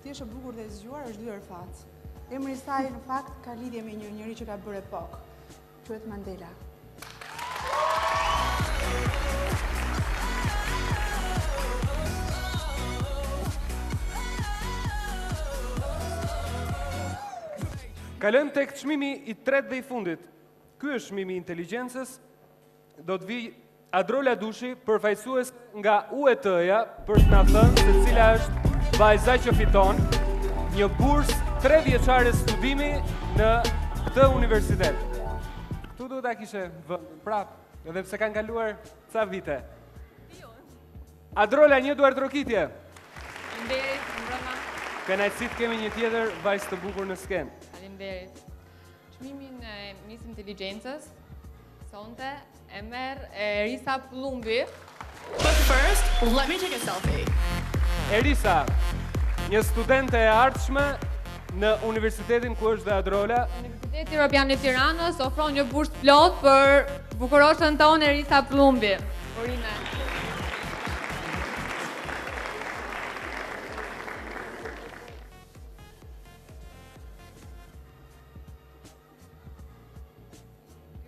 Ti je e bukur dhe e zgjuar është dyer fat. Emri i saj në fakt ka lidhje me një njerëz që ka bërë epokë. Quhet Mandela. Kalojmë tek çmimi i tretë dhe i fundit. Ky është çmimi i inteligjencës. Do të vi Adrola Dushi, përfaqësues nga UET-ja, për të na thënë se cila është vajza që fiton një bursë 3 vjeçare studimi në këtë universitet. Këtu duhet ta kishe vënd prap, edhe pse kanë kaluar ca vite. Adrola, një duart rokitje. Faleminderit, mbrëma. Kënaqësi të kemi një tjetër vajzë të bukur në skenë. Faleminderit. Çmimin e Miss Inteligjencës sonte e merr Erisa Plumbi. But first, let me take a selfie. Erisa, një studente e ardhshme Në universitetin ku është dhe Adrola, Universiteti Europian i Tiranës ofron një bursë plot për bukuroshën tonë Erisa Plumbi. Urime.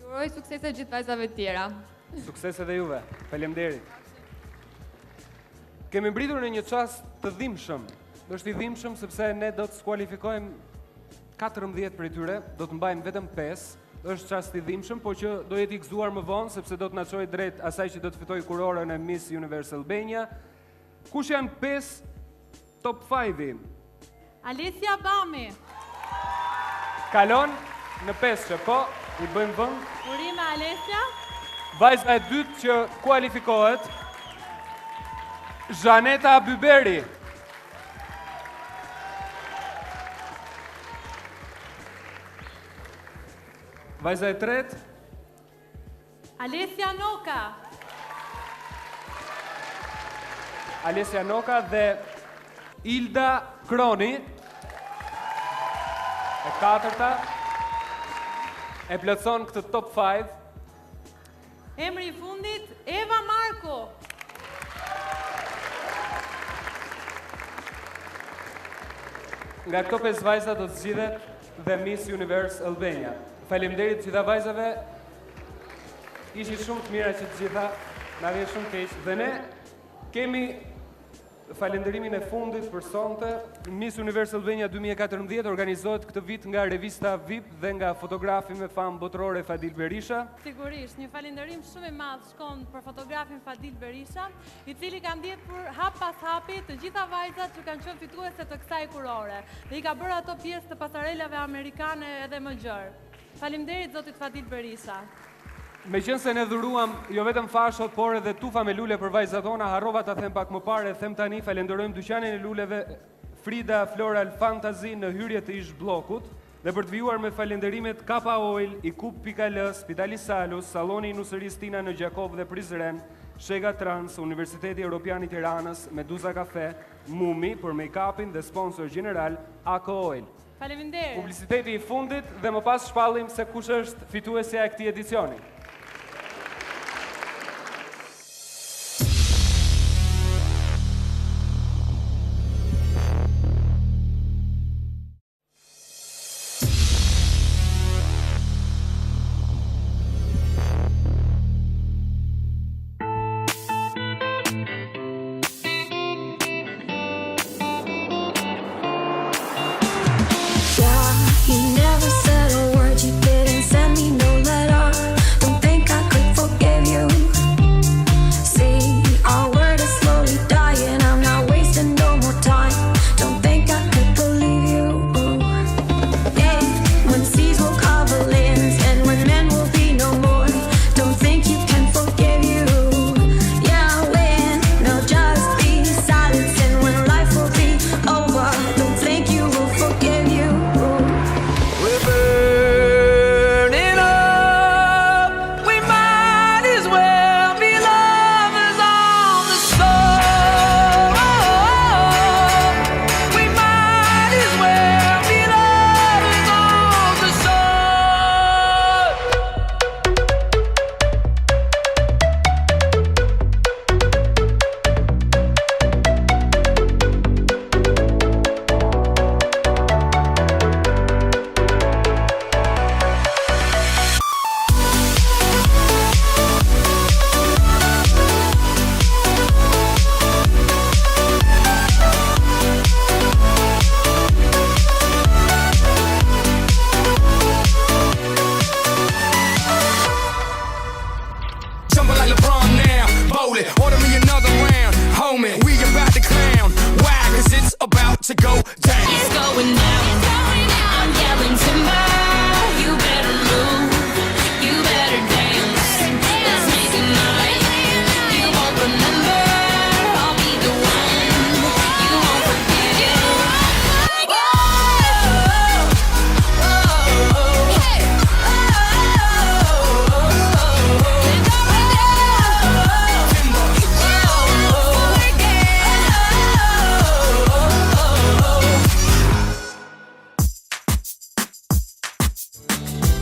Ju uroj suksese gjithë vajzave të tjera. suksese dhe juve. Faleminderit. Kemi mbritur në një çast të dhimbshëm. Është i dhimbshëm sepse ne do të skualifikojmë 14 prej tyre, do të mbajmë vetëm 5. Është çast i dhimbshëm, po që do jetë i gëzuar më vonë sepse do të na çojë drejt asaj që do të fitojë kurorën e Miss Universe Albania. Kush janë 5 top 5-i? Alesia Bami. Kalon në 5, po, i bëjmë vend. Urime Alesia. Vajza e dytë që kualifikohet, Zhaneta Byberi. Vajza e tretë, Alesia Noka. Alesia Noka dhe Ilda Kroni. E katërta e plotson këtë top 5. Emri i fundit, Eva Marko. Nga këto 5 vajza do të zgjidhet dhe Miss Universe Albania. Faleminderit të gjitha vajzave. Ishin shumë të mira që të gjitha, na vjen shumë keq. Dhe ne kemi falenderimin e fundit për sonte. Miss Universe Albania 2014 organizohet këtë vit nga revista VIP dhe nga fotografi me famë botërore Fadil Berisha. Sigurisht, një falenderim shumë i madh shkon për fotografin Fadil Berisha, i cili ka ndjekur hap pas hapi të gjitha vajzat që kanë qenë fituese të kësaj kurore dhe i ka bërë ato pjesë të pasarelave amerikane edhe më gjerë. Faleminderit zotit Fadil Berisha. Meqense ne dhuruam jo vetëm fashot, por edhe tufa me lule për vajzat tona, harrova ta them pak më parë, them tani, falenderojmë dyqanin e luleve Frida Floral Fantasy në hyrje të ish bllokut dhe për të vijuar me falenderimet Kapa Oil, Ikup.al, Spitali Salus, Salloni i Nusërisë Tina në Gjakov dhe Prizren, Shega Trans, Universiteti Europian i Tiranës, Meduza Cafe, Mumi për make-upin dhe sponsor general Ako Oil. Faleminderit. Publiciteti i fundit dhe më pas shpallim se kush është fituesja e këtij edicioni. You never said a word, you didn't send me no letter. The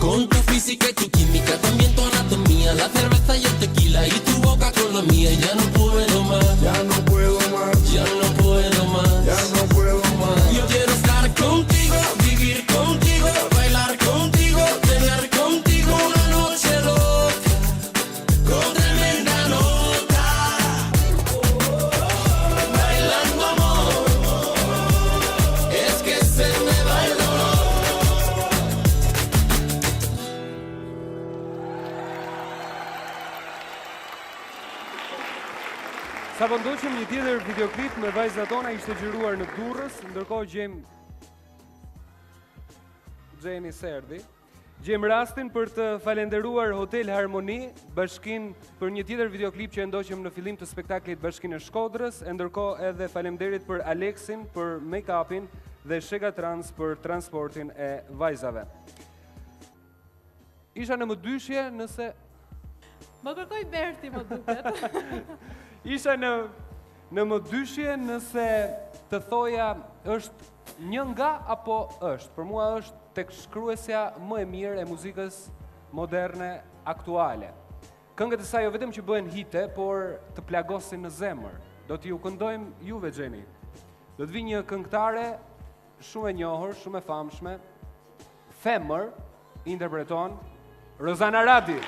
con tu física y tu química, también tu anatomía, la cerveza y el tequila y tu boca con la mía. Ya no puedo más, ya no puedo más, ya no puedo más, ya no puedo más. Yo quiero estar contigo, vivir contigo, bailar contigo, tener contigo una noche loca, con tremenda nota, bailando amor, es que se me va el dolor. Sa po ndoqëm një tjetër videoklip me vajzat tona ishte xhiruar në Durrës, ndërkohë gjejmë Serdi. Gjejmë rastin për të falenderuar Hotel Harmoni, bashkinë për një tjetër videoklip që e ndoqëm në fillim të spektaklit Bashkinë e Shkodrës, e ndërkohë edhe faleminderit për Aleksin për make-upin dhe Shega Trans për transportin e vajzave. Isha në mëdyshje nëse Më kërkoj Berti, më duket. Isha në mëdyshje nëse të thoja është një nga apo është. Për mua është tek shkruesja më e mirë e muzikës moderne aktuale. Këngët e saj jo vetëm që bëhen hite, por të plagosin në zemër. Do t'ju këndojmë juve, Gjeni. Do të vi një këngëtare shumë e njohur, shumë e famshme. Femër interpreton Rozana Radi.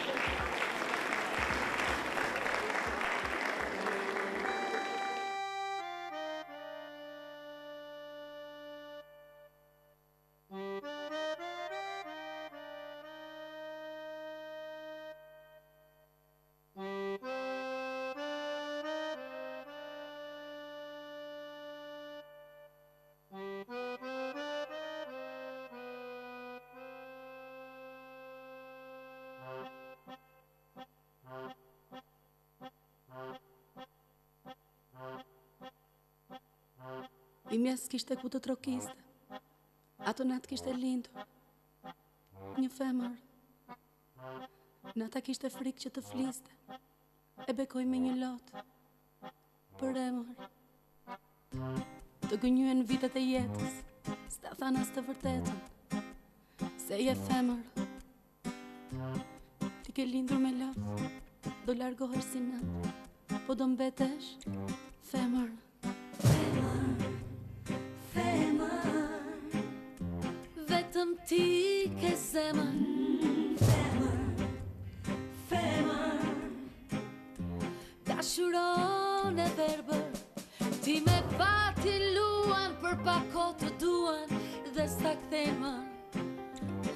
Imja s'kishte ku të trokiste, ato natë kishte lindur një femër. Nata kishte frikë që të fliste, e bekoj me një lotë për emër. Të gënjyen vitet e jetës, s'ta than as të vërtetën, se je femër. Ti ke lindur me lotë, do largohesh si në, po do mbetesh femër. Vetëm ti ke zemër, femër, dashuron e verbër, ti me pati luan për pako të duan, dhe s'ta kthejmë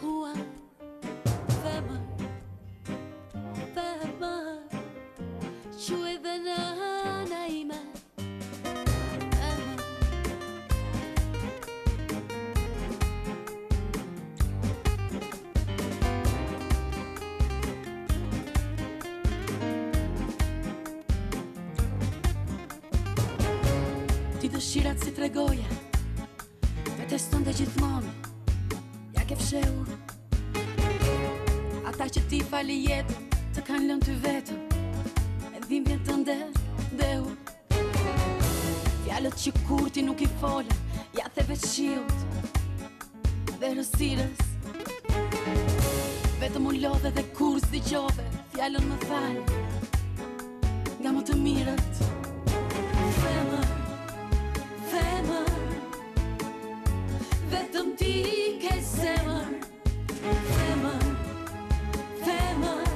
huan. Femër, femër, që edhe nëna ime. Ti dëshirat si tregoja, vetes tënde gjithmonë, ja ke fshehur. Ata që ti fali jetën, të kanë lënë ty vetëm, e dhimbjen tënde deu. Fjalët që kur ti nuk I fola, ja the veç shiut dhe rësirës. Vetëm u lodhe dhe kur s'dëgjove, fjalën më fal, nga më të mirët. Femër, femër, vetëm ti ke zemër. Femër, femër,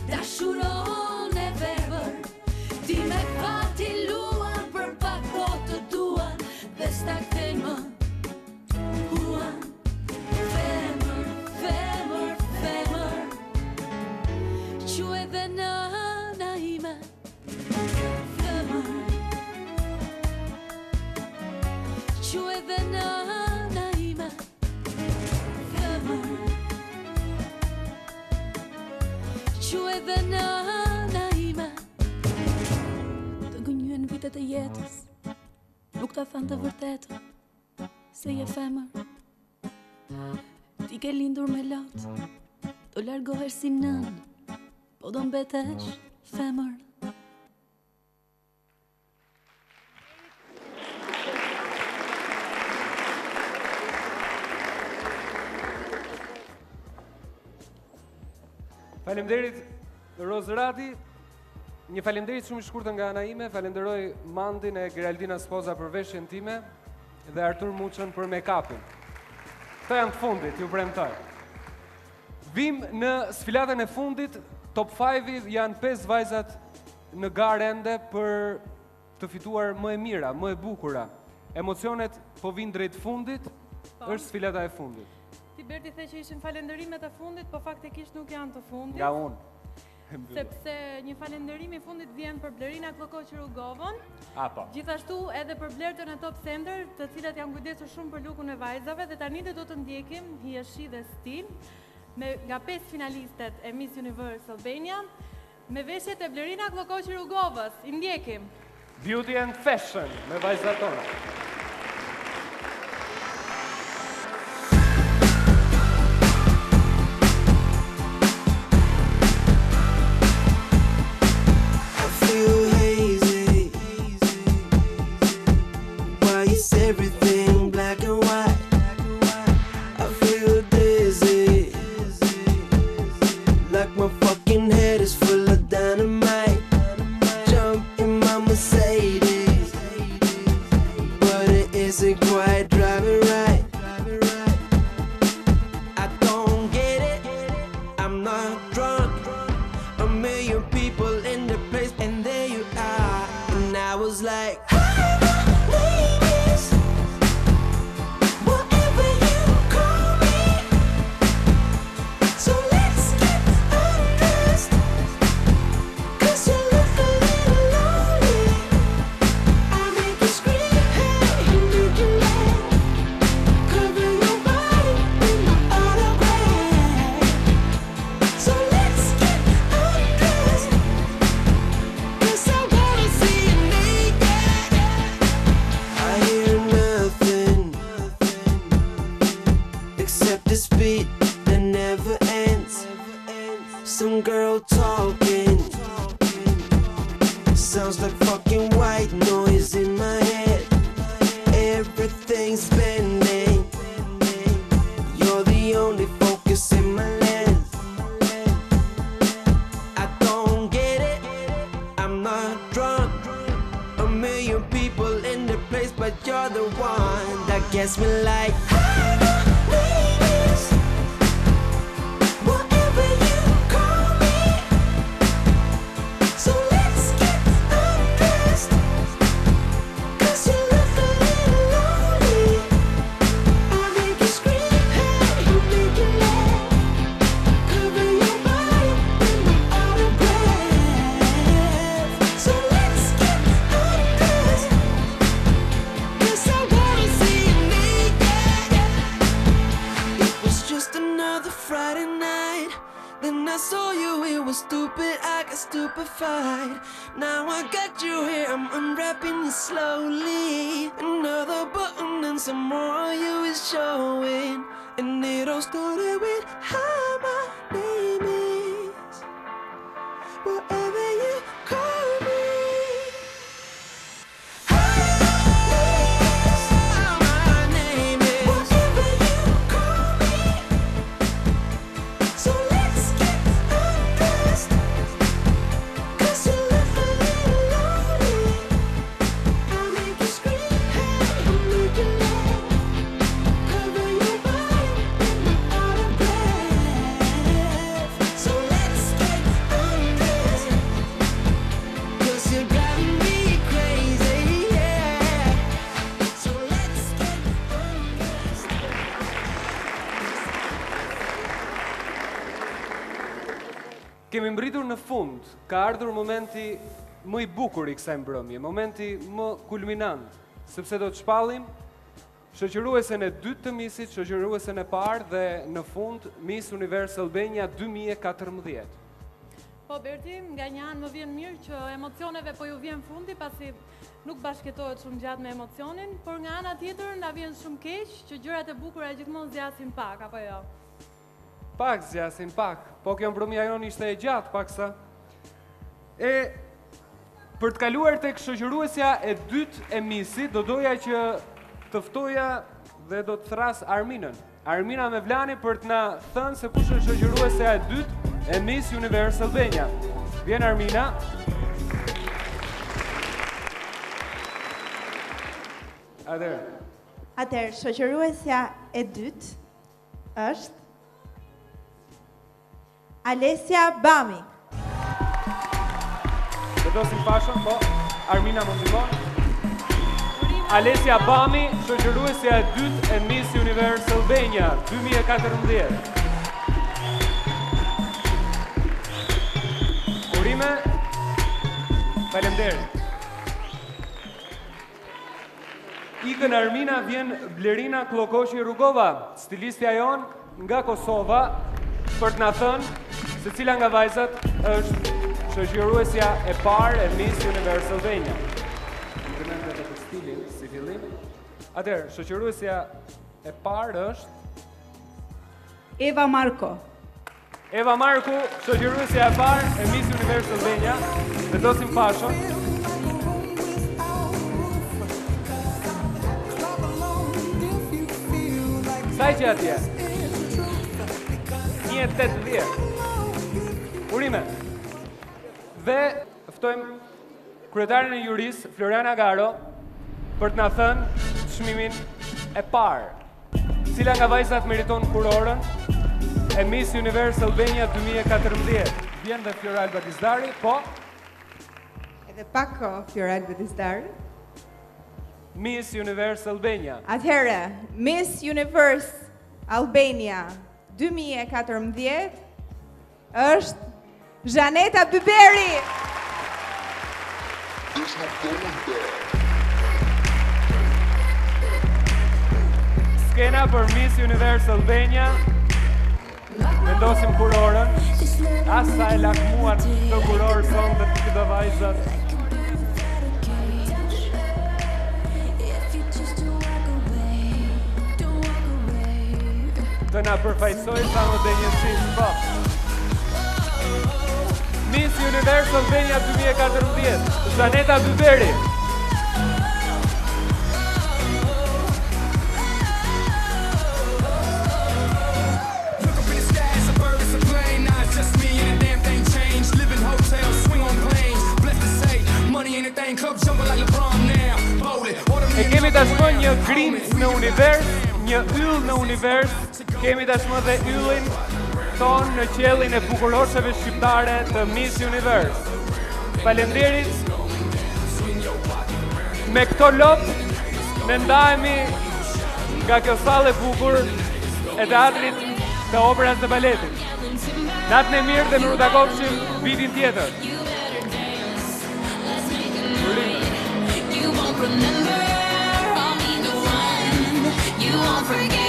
dashuron e verbër, ti me pati luan për pak kohë të duan, dhe s'ta kthejmë huan. Femër, femër, femër, që edhe nëna ime. Që edhe nëna ime. Femër, që edhe nëna ime. Të gënjyen vitet e jetës, nuk ta than të vërtetën, se je femër. Ti ke lindur me lotë, do largohesh si nën, po do mbetesh femër. Faleminderit Rozrati. Një faleminderit shumë i shkurtër nga ana ime. Falenderoj Mandin e Geraldina Spoza për veshjen time dhe Artur Muçën për make-upin. Këto janë të fundit, ju premtoj. Vim në sfilatën e fundit. Top 5 janë 5 vajzat në garë ende për të fituar më e mira, më e bukura. Emocionet po vinë drejt fundit, është sfilata e fundit. Ti Berti the që ishin falenderimet e fundit, po faktikisht nuk janë të fundit. Nga unë. Sepse një falënderim i fundit vjen për Blerina Klokoqi Rugovën. Po. Gjithashtu edhe për Blertën e Top Center, të cilat janë kujdesur shumë për lukun e vajzave dhe tani do të ndjekim Hijeshi dhe Stil nga 5 finalistet e Miss Universe Albania me veshjet e Blerina Klokoqi Rugovës. I ndjekim. Beauty and Fashion me vajzat tona. Everything black and white. I feel dizzy, like my fucking head is full of dynamite. Jump in my Mercedes, but it isn't quite driving right. I don't get it, I'm not drunk. A million people in the place, and there you are. And I was like, some girl talking, sounds like fucking white noise in my head. Everything's bending, you're the only focus in my lens. I don't get it, I'm not drunk. A million people in the place, but you're the one that gets me like, stupefied. Now I got you here, I'm unwrapping you slowly. Another button and some more of you is showing. And it all started with how my name is, whatever you call me. Kemi mbritur në fund, ka ardhur momenti më i bukur I kësaj mbrëmje, momenti më kulminant, sepse do të shpallim shoqëruesen e dytë të Missit, shoqëruesen e parë dhe në fund Miss Universe Albania 2014. Po Berti, nga një anë më vjen mirë që emocioneve po ju vjen fundi pasi nuk bashkëtohet shumë gjatë me emocionin, por nga ana tjetër na vjen shumë keq që gjërat e bukura gjithmonë zgjasin pak, apo jo? Pak zgjasin, pak. Po kjo mbrëmja jonë ishte e gjatë, paksa. E për të kaluar tek shoqëruesja e dytë e Missit, do doja që të ftoja dhe do të thras Arminën. Armina me Vlani për të na thënë se kush është shoqëruesja e dytë e Miss Universe Albania. Vjen Armina. Atëherë, shoqëruesja e dytë është Alesia Bami. Vendosim pashën, po, Armina më ndihmon. Alesia Bami, shoqëruesja e dytë e Miss Universe Albania 2014. Urime. Faleminderit. Ikën Armina vjen Blerina Klokoshi Rugova, stilistja jon nga Kosova, për të na thënë se cila nga vajzat është shoqëruesja e parë e Miss Universe Albania. Komplimentet për stilin si fillim. Atëherë, shoqëruesja e parë është Eva Marko. Eva Marku, shoqëruesja e parë e Miss Universe Albania. Vendosim pashën. Saj që atje 1.80. Urime. Dhe ftojmë kryetarin e juris, Floriana Garo, për të na thënë çmimin e parë. Cila nga vajzat meriton kurorën e Miss Universe Albania 2014? Vjen dhe Floral Batizdari, po? Edhe pak Floral Batizdari. Miss Universe Albania. Atëherë, Miss Universe Albania 2014 është Zhaneta Byberi. Skena për Miss Universe Albania. Vendosim kurorën. Asa e lakmuan të kurorë son dhe të këto vajzat. Të na përfaqësoj sa më të njësisë, po. Miss Universe Albania 2014, Zhaneta Byberi. E kemi tashmë një grimc në univers, një yll në univers, kemi tashmë dhe yllin ton në qellin e bukurosheve shqiptare të Miss Universe. Faleminderit. Me këto lot ne ndahemi nga kjo sallë e bukur e teatrit të operës dhe baletit. Natën e mirë dhe në rutakovshim vitin tjetër. You won't remember, I'll be the one. You won't forget.